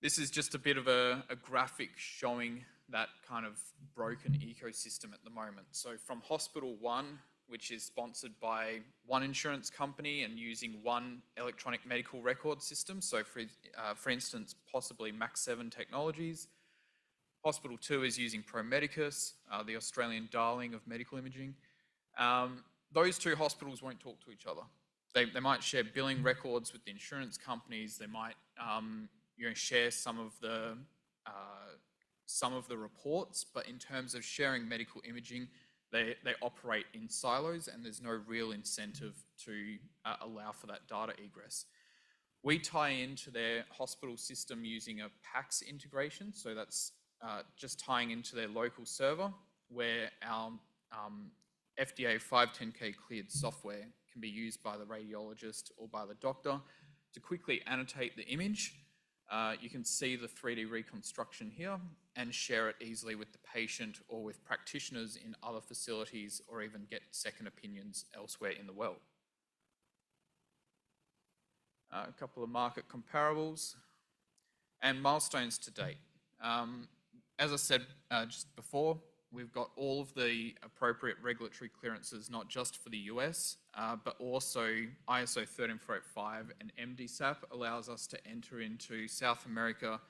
This is just a bit of a graphic showing that kind of broken ecosystem at the moment. So from Hospital One, which is sponsored by one insurance company and using one electronic medical record system. So for instance, possibly Max 7 Technologies. Hospital 2 is using Pro Medicus, the Australian darling of medical imaging. Those two hospitals won't talk to each other. They might share billing records with the insurance companies. They might share some of the reports, but in terms of sharing medical imaging, they operate in silos, and there's no real incentive to allow for that data egress. We tie into their hospital system using a PACS integration, so that's just tying into their local server, where our FDA 510K cleared software can be used by the radiologist or by the doctor to quickly annotate the image. You can see the 3D reconstruction here and share it easily with the patient or with practitioners in other facilities, or even get second opinions elsewhere in the world. A couple of market comparables and milestones to date. As I said just before, we've got all of the appropriate regulatory clearances, not just for the US, but also ISO 13485 and MDSAP allows us to enter into South America,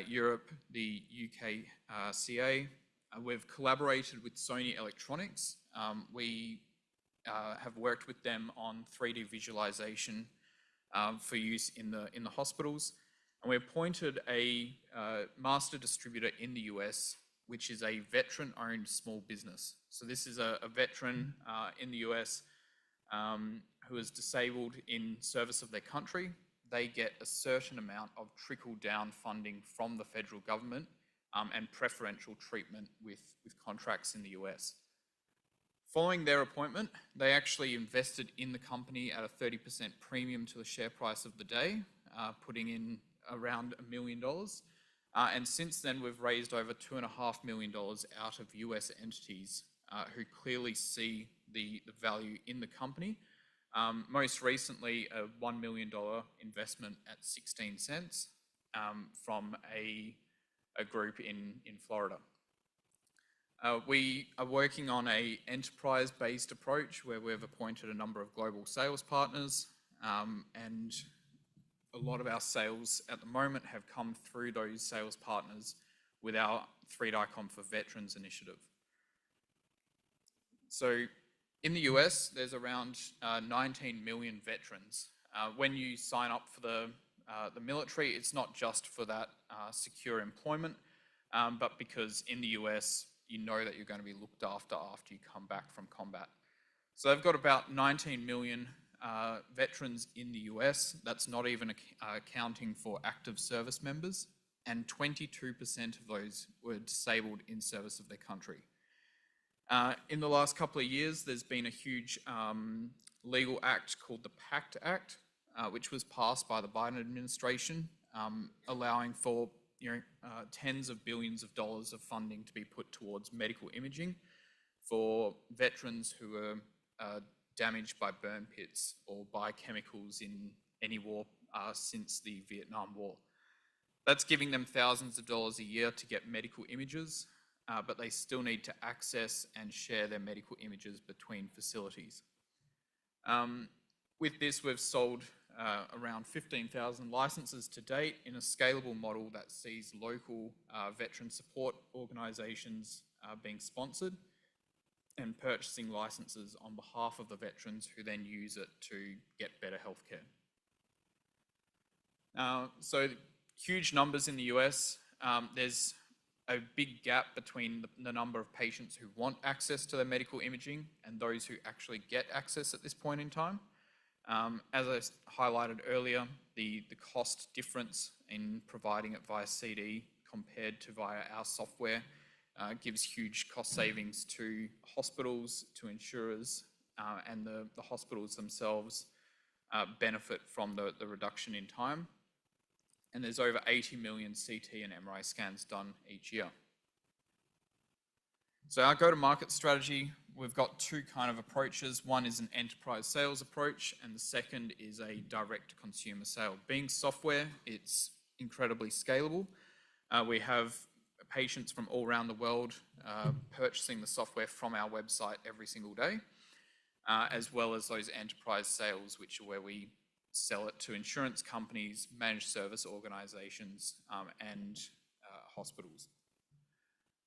Europe, the UK CA. We've collaborated with Sony Electronics. We have worked with them on 3D visualization for use in the hospitals. And we appointed a master distributor in the US, which is a veteran-owned small business. So this is a veteran in the US who is disabled in service of their country. They get a certain amount of trickle-down funding from the federal government and preferential treatment with contracts in the US. Following their appointment, they actually invested in the company at a 30% premium to the share price of the day, putting in around $1 million. And since then, we've raised over $2.5 million out of US entities who clearly see the value in the company. Most recently, a $1 million investment at 16 cents from a group in Florida. We are working on an enterprise-based approach where we've appointed a number of global sales partners, and a lot of our sales at the moment have come through those sales partners with our 3DICOM for Veterans initiative. So in the US, there's around 19 million veterans. When you sign up for the military, it's not just for that secure employment, but because in the US, you know that you're going to be looked after you come back from combat. So they've got about 19 million veterans in the US. That's not even accounting for active service members, and 22% of those were disabled in service of their country. In the last couple of years, there's been a huge legal act called the PACT Act, which was passed by the Biden administration, allowing for tens of billions of dollars of funding to be put towards medical imaging for veterans who are damaged by burn pits or by chemicals in any war since the Vietnam War. That's giving them thousands of dollars a year to get medical images, but they still need to access and share their medical images between facilities. With this, we've sold around 15,000 licenses to date in a scalable model that sees local veteran support organisations being sponsored and purchasing licenses on behalf of the veterans who then use it to get better healthcare. So huge numbers in the US. There's a big gap between the number of patients who want access to their medical imaging and those who actually get access at this point in time. As I highlighted earlier, the cost difference in providing it via CD compared to via our software gives huge cost savings to hospitals, to insurers, and the hospitals themselves benefit from the reduction in time. And there's over 80 million CT and MRI scans done each year. So our go-to-market strategy, we've got two kind of approaches. One is an enterprise sales approach, and the second is a direct consumer sale. Being software, it's incredibly scalable. We have patients from all around the world purchasing the software from our website every single day, as well as those enterprise sales, which are where we sell it to insurance companies, managed service organizations, and hospitals.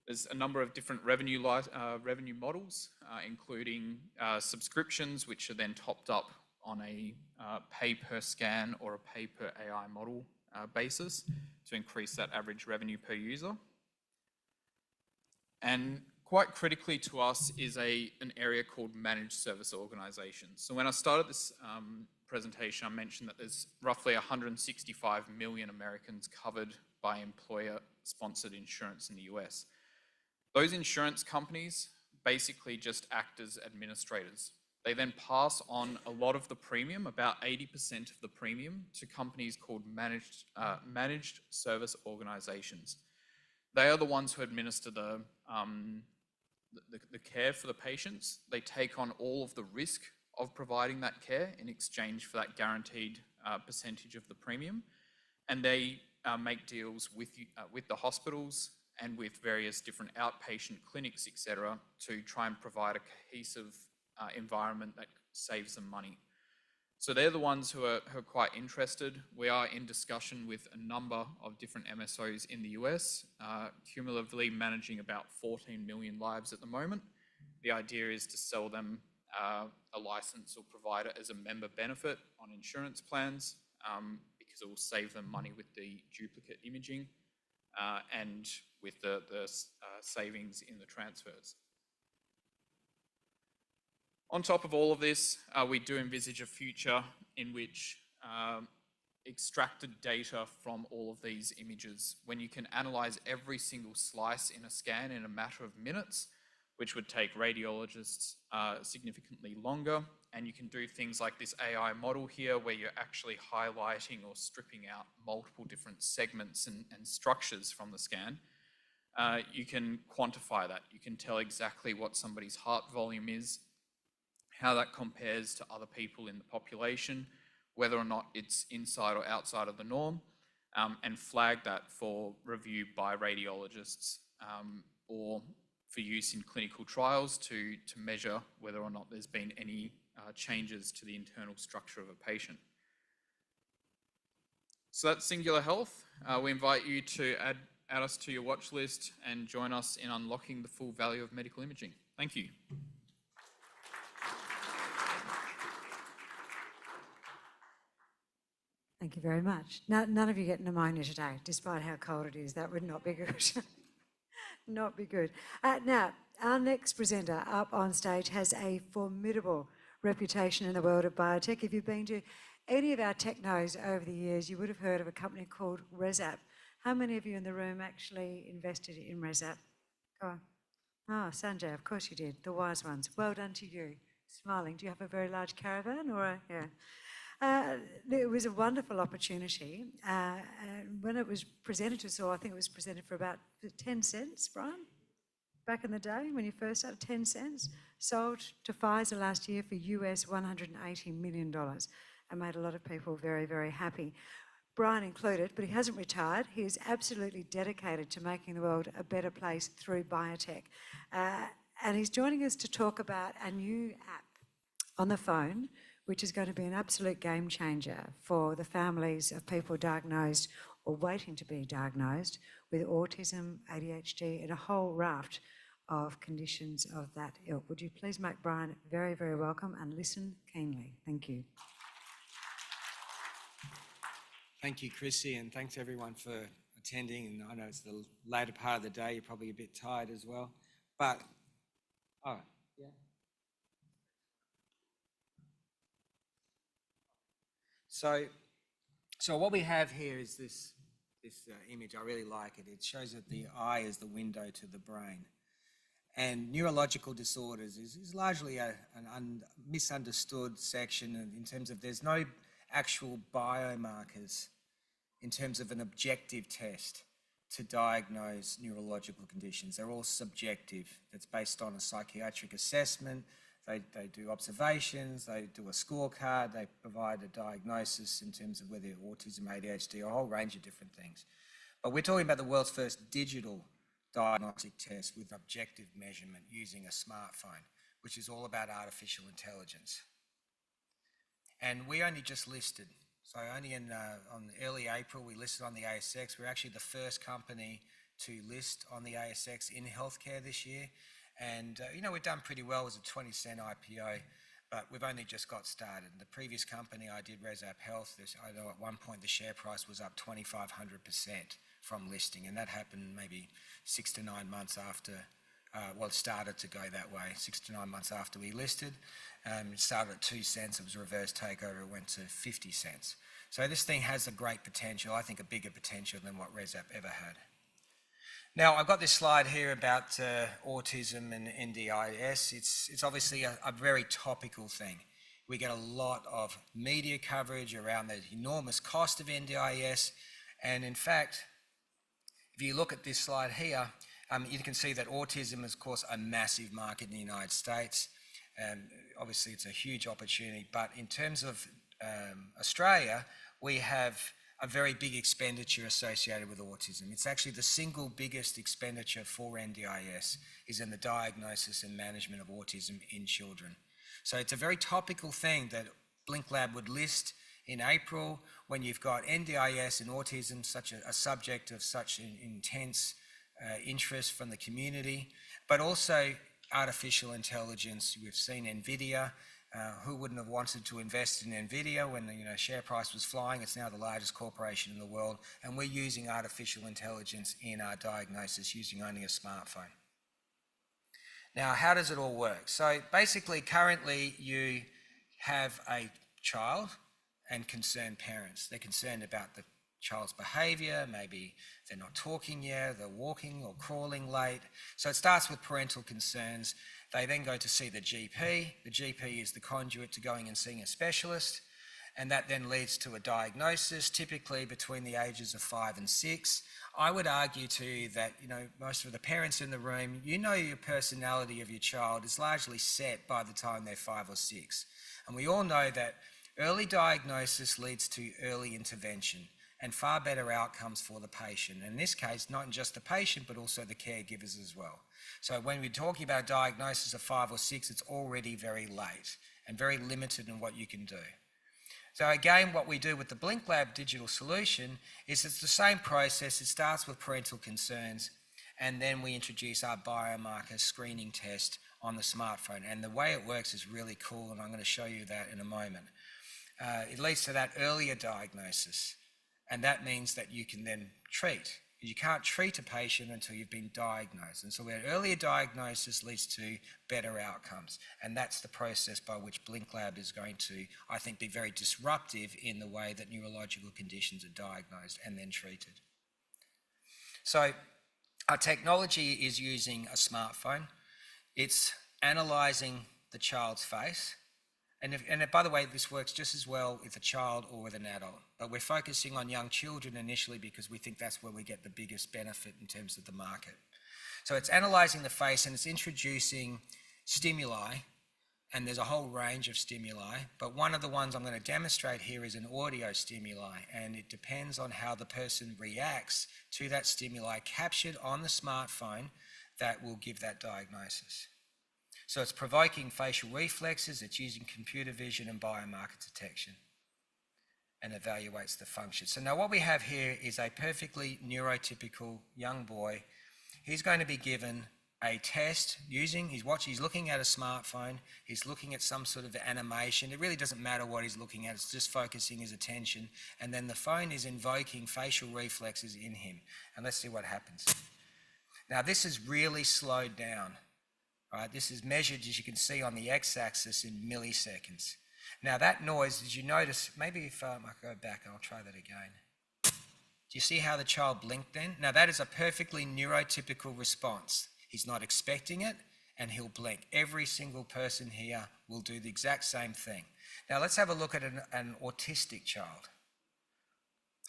There's a number of different revenue models, including subscriptions, which are then topped up on a pay per scan or a pay per AI model basis to increase that average revenue per user. And quite critically to us is an area called managed service organizations. So when I started this presentation, I mentioned that there's roughly 165 million Americans covered by employer-sponsored insurance in the US. Those insurance companies basically just act as administrators. They then pass on a lot of the premium, about 80% of the premium, to companies called managed service organizations. They are the ones who administer the care for the patients. They take on all of the risk of providing that care in exchange for that guaranteed percentage of the premium. And they make deals with the hospitals and with various different outpatient clinics, etc., to try and provide a cohesive environment that saves them money. So they're the ones who are quite interested. We are in discussion with a number of different MSOs in the US, cumulatively managing about 14 million lives at the moment. The idea is to sell them a license or provide it as a member benefit on insurance plans, because it will save them money with the duplicate imaging and with the savings in the transfers. On top of all of this, we do envisage a future in which extracted data from all of these images, when you can analyze every single slice in a scan in a matter of minutes, which would take radiologists significantly longer. And you can do things like this AI model here, where you're actually highlighting or stripping out multiple different segments and structures from the scan. You can quantify that. You can tell exactly what somebody's heart volume is, how that compares to other people in the population, whether or not it's inside or outside of the norm, and flag that for review by radiologists or for use in clinical trials to measure whether or not there's been any changes to the internal structure of a patient. So that's Singular Health. We invite you to add us to your watch list and join us in unlocking the full value of medical imaging. Thank you. Thank you very much. Now, none of you get pneumonia today, despite how cold it is. That would not be good. Not be good. Now, our next presenter up on stage has a formidable reputation in the world of biotech. If you've been to any of our TechKnows over the years, you would have heard of a company called ResApp. How many of you in the room actually invested in ResApp? Go on. Oh, Sanjay, of course you did. The wise ones. Well done to you. Smiling. Do you have a very large caravan or a, yeah? It was a wonderful opportunity. When it was presented to us all, I think it was presented for about 10 cents, Brian? Back in the day when you first started, 10 cents. Sold to Pfizer last year for US $180 million and made a lot of people very, very happy. Brian included, but he hasn't retired. He is absolutely dedicated to making the world a better place through biotech. And he's joining us to talk about a new app on the phone, which is going to be an absolute game changer for the families of people diagnosed or waiting to be diagnosed with autism, ADHD, and a whole raft of conditions of that ilk. Would you please make Brian very, very welcome and listen keenly? Thank you. Thank you, Chrissy, and thanks everyone for attending. And I know it's the later part of the day, you're probably a bit tired as well. But, all right, yeah. So what we have here is this image. I really like it. It shows that the eye is the window to the brain. And neurological disorders is largely a misunderstood section in terms of there's no actual biomarkers in terms of an objective test to diagnose neurological conditions. They're all subjective. It's based on a psychiatric assessment. They do observations, they do a scorecard, they provide a diagnosis in terms of whether autism, ADHD, a whole range of different things. But we're talking about the world's first digital diagnostic test with objective measurement using a smartphone, which is all about artificial intelligence. And we only just listed. So only on early April, we listed on the ASX. We're actually the first company to list on the ASX in healthcare this year. And, we've done pretty well as a 20-cent IPO, but we've only just got started. The previous company I did, ResApp Health, I know at one point the share price was up 2,500% from listing, and that happened maybe 6 to 9 months after, it started to go that way, 6 to 9 months after we listed. It started at 2 cents, it was a reverse takeover, it went to 50 cents. So this thing has a great potential, I think a bigger potential than what ResApp ever had. Now, I've got this slide here about autism and NDIS. It's obviously a very topical thing. We get a lot of media coverage around the enormous cost of NDIS. And in fact, if you look at this slide here, you can see that autism is, of course, a massive market in the United States. Obviously, it's a huge opportunity. But in terms of Australia, we have a very big expenditure associated with autism. It's actually the single biggest expenditure for NDIS is in the diagnosis and management of autism in children. So it's a very topical thing that BlinkLab would list in April when you've got NDIS and autism, such a subject of such an intense interest from the community, but also artificial intelligence. We've seen NVIDIA. Who wouldn't have wanted to invest in NVIDIA when the share price was flying? It's now the largest corporation in the world, and we're using artificial intelligence in our diagnosis using only a smartphone. Now, how does it all work? So basically, currently you have a child and concerned parents. They're concerned about the child's behaviour, maybe they're not talking yet, they're walking or crawling late. So it starts with parental concerns. They then go to see the GP. The GP is the conduit to going and seeing a specialist, and that then leads to a diagnosis, typically between the ages of 5 and 6. I would argue to you that, most of the parents in the room, your personality of your child is largely set by the time they're 5 or 6. And we all know that early diagnosis leads to early intervention and far better outcomes for the patient. In this case, not just the patient, but also the caregivers as well. So when we're talking about diagnosis of 5 or 6, it's already very late and very limited in what you can do. So again, what we do with the BlinkLab digital solution is it's the same process. It starts with parental concerns, and then we introduce our biomarker screening test on the smartphone. And the way it works is really cool, and I'm going to show you that in a moment. It leads to that earlier diagnosis, and that means that you can then treat. You can't treat a patient until you've been diagnosed. And so that earlier diagnosis leads to better outcomes. And that's the process by which BlinkLab is going to, I think, be very disruptive in the way that neurological conditions are diagnosed and then treated. So our technology is using a smartphone. It's analysing the child's face. And by the way, this works just as well with a child or with an adult. But we're focusing on young children initially because we think that's where we get the biggest benefit in terms of the market. So it's analysing the face and it's introducing stimuli, and there's a whole range of stimuli. But one of the ones I'm going to demonstrate here is an audio stimuli, and it depends on how the person reacts to that stimuli captured on the smartphone that will give that diagnosis. So it's provoking facial reflexes, it's using computer vision and biomarker detection, and evaluates the function. So now what we have here is a perfectly neurotypical young boy. He's going to be given a test he's looking at a smartphone, he's looking at some sort of animation. It really doesn't matter what he's looking at, it's just focusing his attention. And then the phone is invoking facial reflexes in him. And let's see what happens. Now this is really slowed down. Right, this is measured, as you can see, on the x-axis in milliseconds. Now that noise, did you notice, maybe if I go back and I'll try that again. Do you see how the child blinked then? Now that is a perfectly neurotypical response. He's not expecting it and he'll blink. Every single person here will do the exact same thing. Now let's have a look at an autistic child.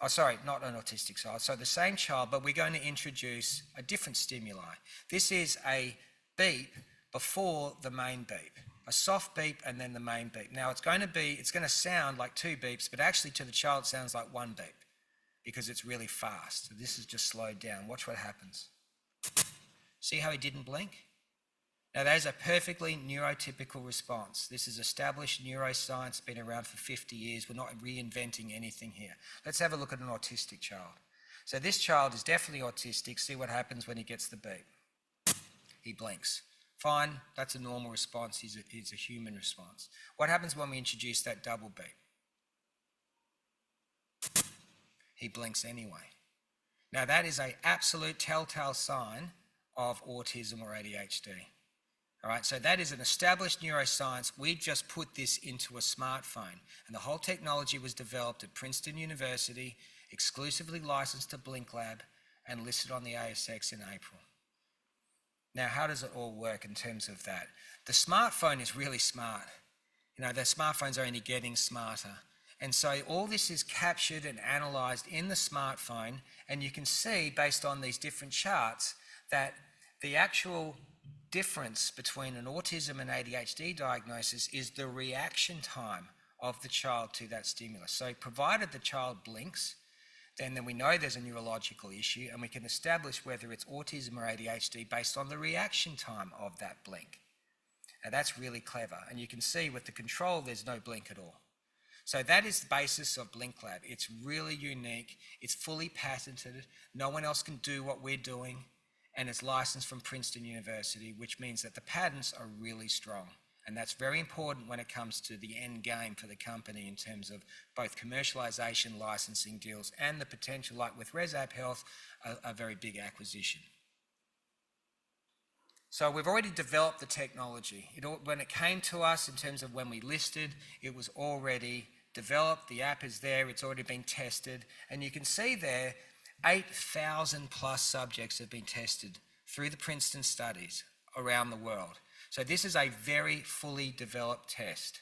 Oh, sorry, not an autistic child. So the same child, but we're going to introduce a different stimuli. This is a beep before the main beep, a soft beep and then the main beep. Now it's going to sound like 2 beeps, but actually to the child it sounds like 1 beep because it's really fast. So this is just slowed down. Watch what happens. See how he didn't blink? Now that is a perfectly neurotypical response. This is established neuroscience, been around for 50 years. We're not reinventing anything here. Let's have a look at an autistic child. So this child is definitely autistic. See what happens when he gets the beep. He blinks. Fine, that's a normal response. He's a human response. What happens when we introduce that double beep? He blinks anyway. Now that is an absolute telltale sign of autism or ADHD. All right, so that is an established neuroscience. We just put this into a smartphone, and the whole technology was developed at Princeton University, exclusively licensed to BlinkLab, and listed on the ASX in April. Now, how does it all work in terms of that? The smartphone is really smart. The smartphones are only getting smarter. And so all this is captured and analysed in the smartphone, and you can see, based on these different charts, that the actual difference between an autism and ADHD diagnosis is the reaction time of the child to that stimulus. So provided the child blinks, then we know there's a neurological issue, and we can establish whether it's autism or ADHD based on the reaction time of that blink. Now that's really clever, and you can see with the control there's no blink at all. So that is the basis of BlinkLab. It's really unique, it's fully patented, no one else can do what we're doing, and it's licensed from Princeton University, which means that the patents are really strong. And that's very important when it comes to the end game for the company in terms of both commercialization, licensing deals, and the potential, like with ResApp Health, a very big acquisition. So we've already developed the technology. When it came to us in terms of when we listed, it was already developed. The app is there. It's already been tested. And you can see there, 8,000 plus subjects have been tested through the Princeton studies around the world. So this is a very fully developed test.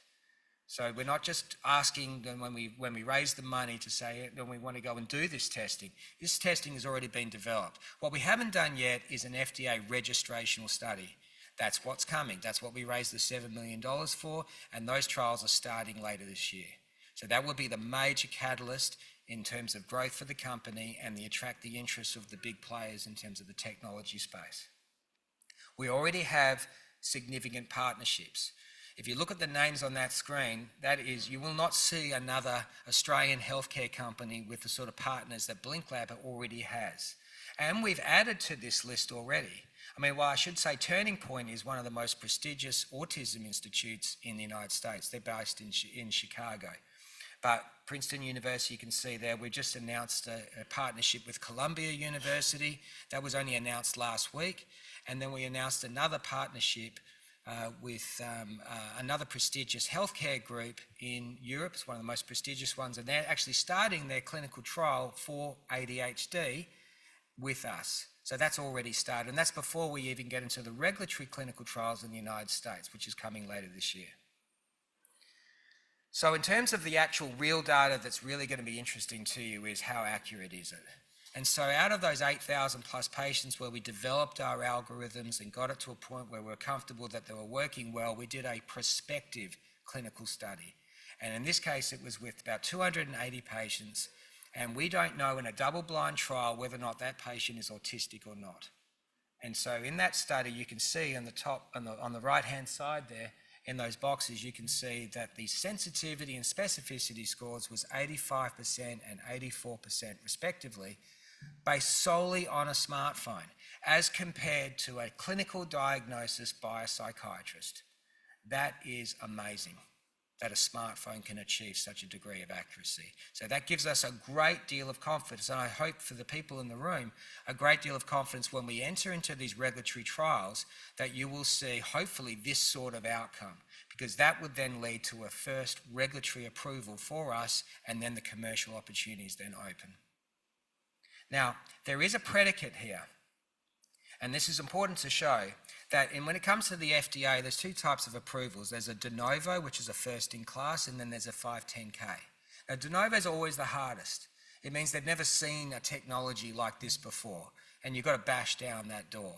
So we're not just asking them when we raise the money to say when we want to go and do this testing. This testing has already been developed. What we haven't done yet is an FDA registrational study. That's what's coming. That's what we raised the $7 million for, and those trials are starting later this year. So that will be the major catalyst in terms of growth for the company and attract the interest of the big players in terms of the technology space. We already have significant partnerships. If you look at the names on that screen, that is, you will not see another Australian healthcare company with the sort of partners that BlinkLab already has. And we've added to this list already. I mean, well, I should say Turning Point is one of the most prestigious autism institutes in the United States. They're based in Chicago. But Princeton University, you can see there, we just announced a partnership with Columbia University. That was only announced last week. And then we announced another partnership with another prestigious healthcare group in Europe. It's one of the most prestigious ones, and they're actually starting their clinical trial for ADHD with us. So that's already started, and that's before we even get into the regulatory clinical trials in the United States, which is coming later this year. So in terms of the actual real data that's really going to be interesting to you is how accurate is it? And so out of those 8,000 plus patients where we developed our algorithms and got it to a point where we were comfortable that they were working well, we did a prospective clinical study. And in this case, it was with about 280 patients. And we don't know in a double-blind trial whether or not that patient is autistic or not. And so in that study, you can see on the top, on the right-hand side there, in those boxes, you can see that the sensitivity and specificity scores was 85% and 84% respectively, based solely on a smartphone, as compared to a clinical diagnosis by a psychiatrist. That is amazing, that a smartphone can achieve such a degree of accuracy. So that gives us a great deal of confidence, and I hope for the people in the room, a great deal of confidence when we enter into these regulatory trials, that you will see, hopefully, this sort of outcome, because that would then lead to a first regulatory approval for us, and then the commercial opportunities then open. Now, there is a predicate here, and this is important to show, that when it comes to the FDA, there's two types of approvals. There's a de novo, which is a first in class, and then there's a 510K. Now, de novo is always the hardest. It means they've never seen a technology like this before, and you've got to bash down that door.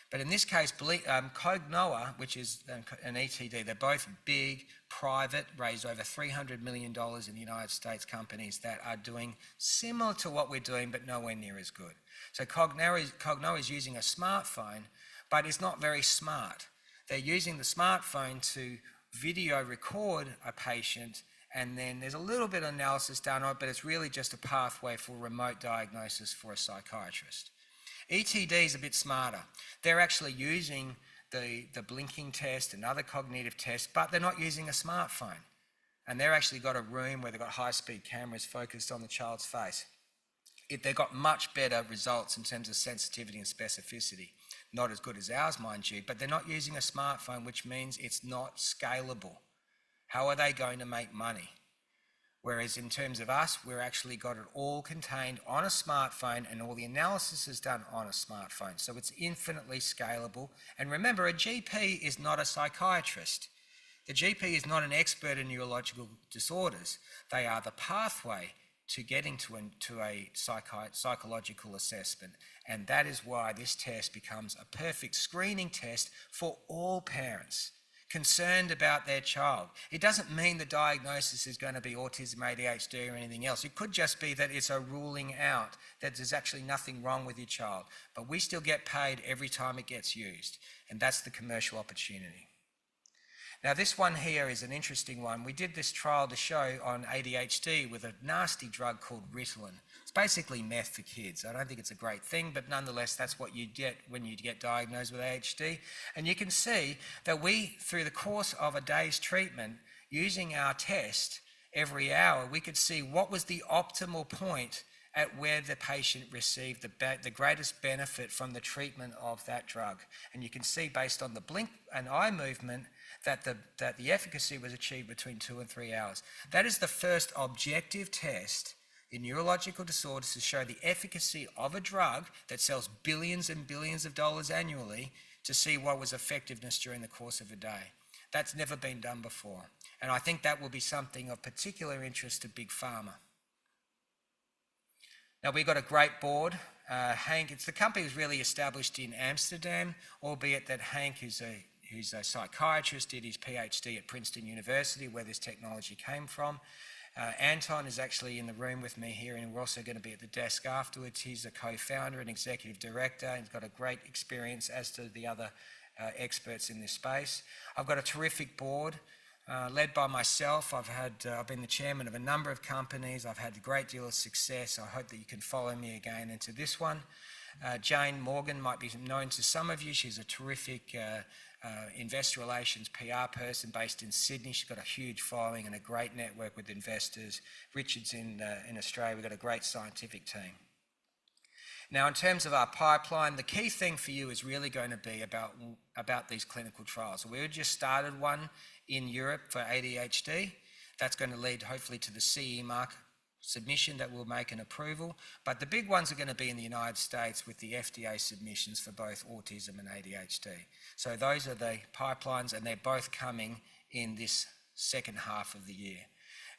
But in this case, TechKnow, which is an ETD, they're both big, private, raised over $300 million in the United States companies that are doing similar to what we're doing, but nowhere near as good. So TechKnow is using a smartphone, but it's not very smart. They're using the smartphone to video record a patient, and then there's a little bit of analysis done on it, but it's really just a pathway for remote diagnosis for a psychiatrist. ETD is a bit smarter. They're actually using the blinking test and other cognitive tests, but they're not using a smartphone. And they've actually got a room where they've got high-speed cameras focused on the child's face. They've got much better results in terms of sensitivity and specificity. Not as good as ours, mind you, but they're not using a smartphone, which means it's not scalable. How are they going to make money? Whereas in terms of us, we've actually got it all contained on a smartphone, and all the analysis is done on a smartphone. So it's infinitely scalable. And remember, a GP is not a psychiatrist. The GP is not an expert in neurological disorders. They are the pathway to getting to a psychological assessment. And that is why this test becomes a perfect screening test for all parents concerned about their child. It doesn't mean the diagnosis is going to be autism, ADHD or anything else. It could just be that it's a ruling out, that there's actually nothing wrong with your child. But we still get paid every time it gets used. And that's the commercial opportunity. Now this one here is an interesting one. We did this trial to show on ADHD with a nasty drug called Ritalin. It's basically meth for kids. I don't think it's a great thing, but nonetheless, that's what you get when you get diagnosed with ADHD. And you can see that we, through the course of a day's treatment, using our test every hour, we could see what was the optimal point at where the patient received the greatest benefit from the treatment of that drug. And you can see based on the blink and eye movement that the efficacy was achieved between 2 and 3 hours. That is the first objective test in neurological disorders to show the efficacy of a drug that sells billions and billions of dollars annually to see what was effectiveness during the course of a day. That's never been done before. And I think that will be something of particular interest to Big Pharma. Now, we've got a great board. Hank, the company was really established in Amsterdam, albeit that Hank, who's a psychiatrist, did his PhD at Princeton University, where this technology came from. Anton is actually in the room with me here, and we're also going to be at the desk afterwards. He's a co-founder and executive director. He's got a great experience, as do the other experts in this space. I've got a terrific board. Led by myself. I've been the chairman of a number of companies. I've had a great deal of success. I hope that you can follow me again into this one. Jane Morgan might be known to some of you. She's a terrific investor relations PR person based in Sydney. She's got a huge following and a great network with investors. Richard's in Australia. We've got a great scientific team. Now, in terms of our pipeline, the key thing for you is really going to be about these clinical trials. We just started one in Europe for ADHD. That's going to lead hopefully to the CE mark submission that will make an approval. But the big ones are going to be in the United States with the FDA submissions for both autism and ADHD. So those are the pipelines, and they're both coming in this second half of the year.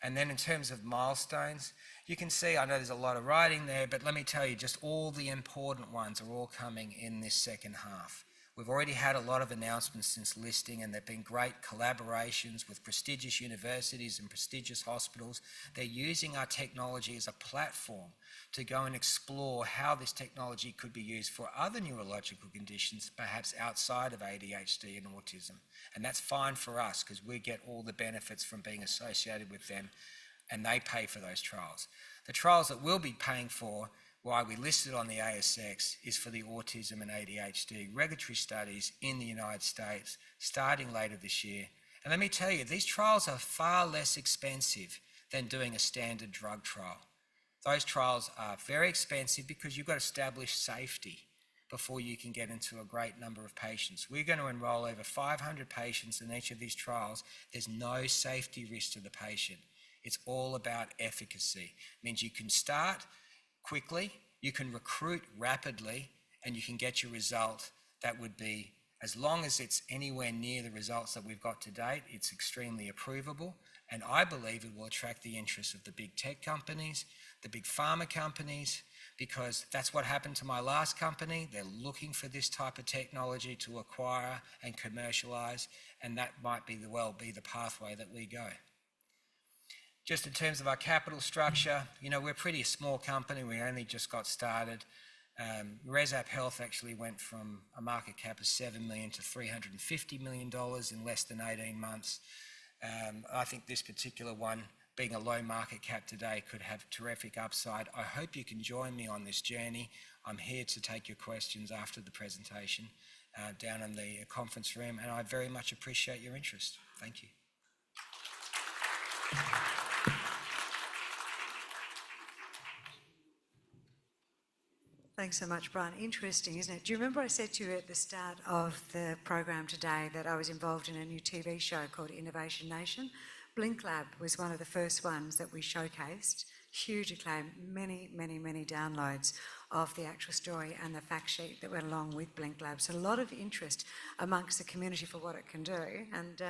And then in terms of milestones, you can see, I know there's a lot of writing there, but let me tell you, just all the important ones are all coming in this second half. We've already had a lot of announcements since listing, and there have been great collaborations with prestigious universities and prestigious hospitals. They're using our technology as a platform to go and explore how this technology could be used for other neurological conditions, perhaps outside of ADHD and autism. And that's fine for us because we get all the benefits from being associated with them, and they pay for those trials. The trials that we'll be paying for, why we listed on the ASX, is for the autism and ADHD regulatory studies in the United States starting later this year. And let me tell you, these trials are far less expensive than doing a standard drug trial. Those trials are very expensive because you've got to establish safety before you can get into a great number of patients. We're going to enroll over 500 patients in each of these trials. There's no safety risk to the patient. It's all about efficacy. It means you can start quickly, you can recruit rapidly, and you can get your result that would be, as long as it's anywhere near the results that we've got to date, it's extremely approvable. And I believe it will attract the interest of the big tech companies, the big pharma companies, because that's what happened to my last company. They're looking for this type of technology to acquire and commercialize, and that might be the pathway that we go. Just in terms of our capital structure, you know, we're a pretty small company. We only just got started. ResApp Health actually went from a market cap of $7 million to $350 million in less than 18 months. I think this particular one, being a low market cap today, could have terrific upside. I hope you can join me on this journey. I'm here to take your questions after the presentation down in the conference room, and I very much appreciate your interest. Thank you. Thanks so much, Brian. Interesting, isn't it? Do you remember I said to you at the start of the program today that I was involved in a new TV show called Innovation Nation? BlinkLab was one of the first ones that we showcased. Huge acclaim, many downloads of the actual story and the fact sheet that went along with BlinkLab. So a lot of interest amongst the community for what it can do. And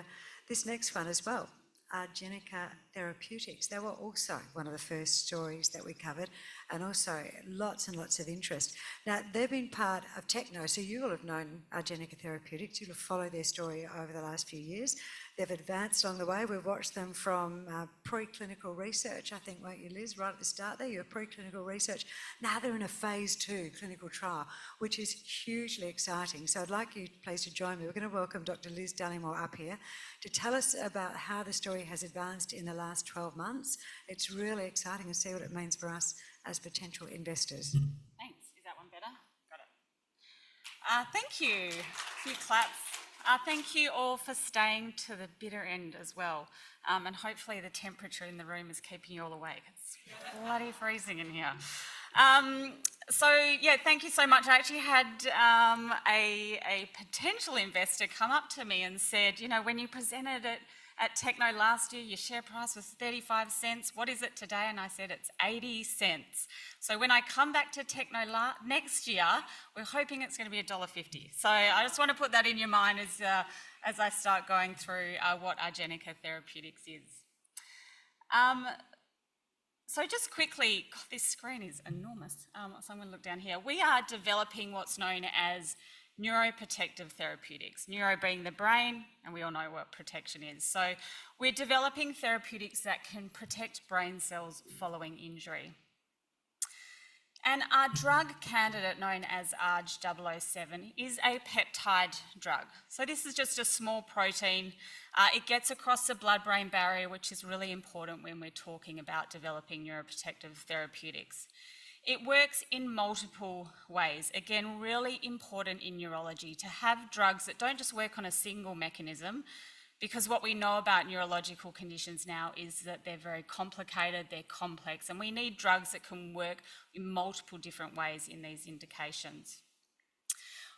this next one as well, Argenica Therapeutics. They were also one of the first stories that we covered, and also lots and lots of interest. Now, they've been part of TechKnow, so you will have known Argenica Therapeutics. You'll have followed their story over the last few years. They've advanced along the way. We've watched them from preclinical research, I think, weren't you, Liz, right at the start there? You were preclinical research. Now they're in a phase 2 clinical trial, which is hugely exciting. So I'd like you, please, to join me. We're going to welcome Dr. Liz Dallimore up here to tell us about how the story has advanced in the last 12 months. It's really exciting to see what it means for us as potential investors. Thanks. Is that one better? Got it. Thank you. A few claps. Thank you all for staying to the bitter end as well. And hopefully the temperature in the room is keeping you all awake. It's bloody freezing in here. Thank you so much. I actually had a potential investor come up to me and said, you know, when you presented it at TechKnow last year, your share price was 35 cents. What is it today? And I said, it's 80 cents. So when I come back to TechKnow next year, we're hoping it's going to be $1.50. So I just want to put that in your mind as I start going through what Argenica Therapeutics is. So just quickly, God, this screen is enormous. So I'm going to look down here. We are developing what's known as neuroprotective therapeutics, neuro being the brain, and we all know what protection is. So we're developing therapeutics that can protect brain cells following injury. And our drug candidate, known as ARG-007, is a peptide drug. So this is just a small protein. It gets across the blood-brain barrier, which is really important when we're talking about developing neuroprotective therapeutics. It works in multiple ways. Again, really important in neurology to have drugs that don't just work on a single mechanism, because what we know about neurological conditions now is that they're very complicated, they're complex, and we need drugs that can work in multiple different ways in these indications.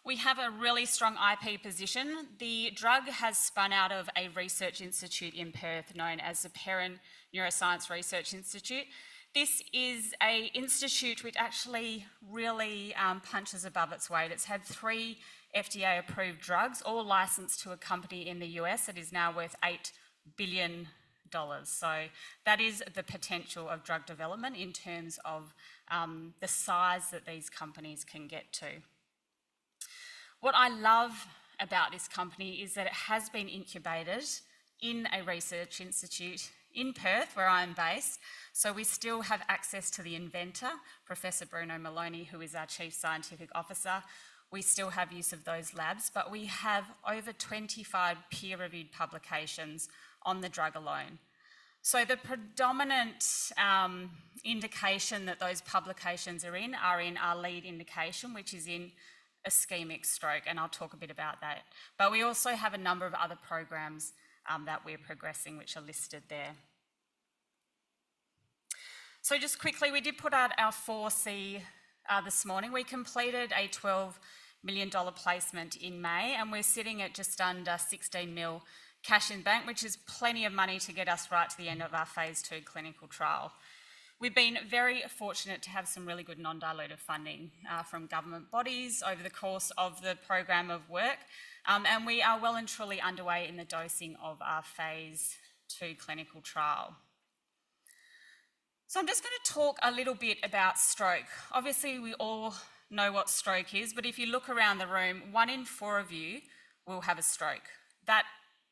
We have a really strong IP position. The drug has spun out of a research institute in Perth known as the Perrin Neuroscience Research Institute. This is an institute which actually really punches above its weight. It's had 3 FDA-approved drugs, all licensed to a company in the US that is now worth $8 billion. So that is the potential of drug development in terms of the size that these companies can get to. What I love about this company is that it has been incubated in a research institute in Perth, where I'm based. So we still have access to the inventor, Professor Bruno Maloney, who is our Chief Scientific Officer. We still have use of those labs, but we have over 25 peer-reviewed publications on the drug alone. So the predominant indication that those publications are in our lead indication, which is in ischemic stroke, and I'll talk a bit about that. But we also have a number of other programs that we're progressing, which are listed there. So just quickly, we did put out our 4C this morning. We completed a $12 million placement in May, and we're sitting at just under 16 mil cash in bank, which is plenty of money to get us right to the end of our phase 2 clinical trial. We've been very fortunate to have some really good non-dilutive funding from government bodies over the course of the program of work, and we are well and truly underway in the dosing of our phase 2 clinical trial. So I'm just going to talk a little bit about stroke. Obviously, we all know what stroke is, but if you look around the room, 1 in 4 of you will have a stroke. That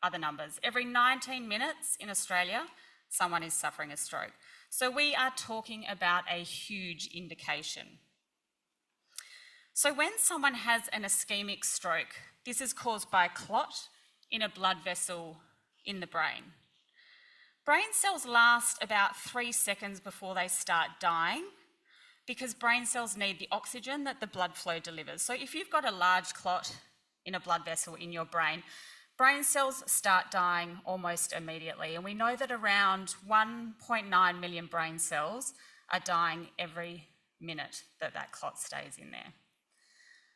are the numbers. Every 19 minutes in Australia, someone is suffering a stroke. So we are talking about a huge indication. So when someone has an ischemic stroke, this is caused by a clot in a blood vessel in the brain. Brain cells last about 3 seconds before they start dying, because brain cells need the oxygen that the blood flow delivers. So if you've got a large clot in a blood vessel in your brain cells start dying almost immediately. And we know that around 1.9 million brain cells are dying every minute that that clot stays in there.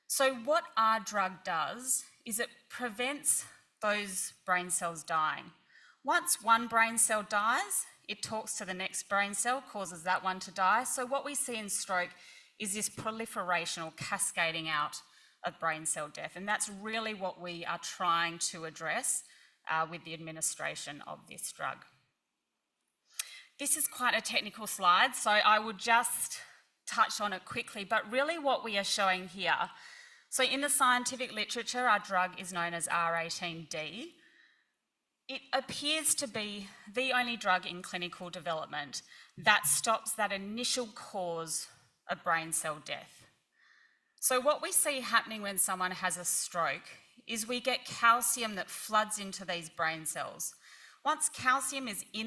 So what our drug does is it prevents those brain cells dying. Once one brain cell dies, it talks to the next brain cell, causes that one to die. So what we see in stroke is this proliferation or cascading out of brain cell death. And that's really what we are trying to address with the administration of this drug. This is quite a technical slide, so I will just touch on it quickly, but really what we are showing here, so in the scientific literature, our drug is known as R18D. It appears to be the only drug in clinical development that stops that initial cause of brain cell death. So what we see happening when someone has a stroke is we get calcium that floods into these brain cells. Once calcium is in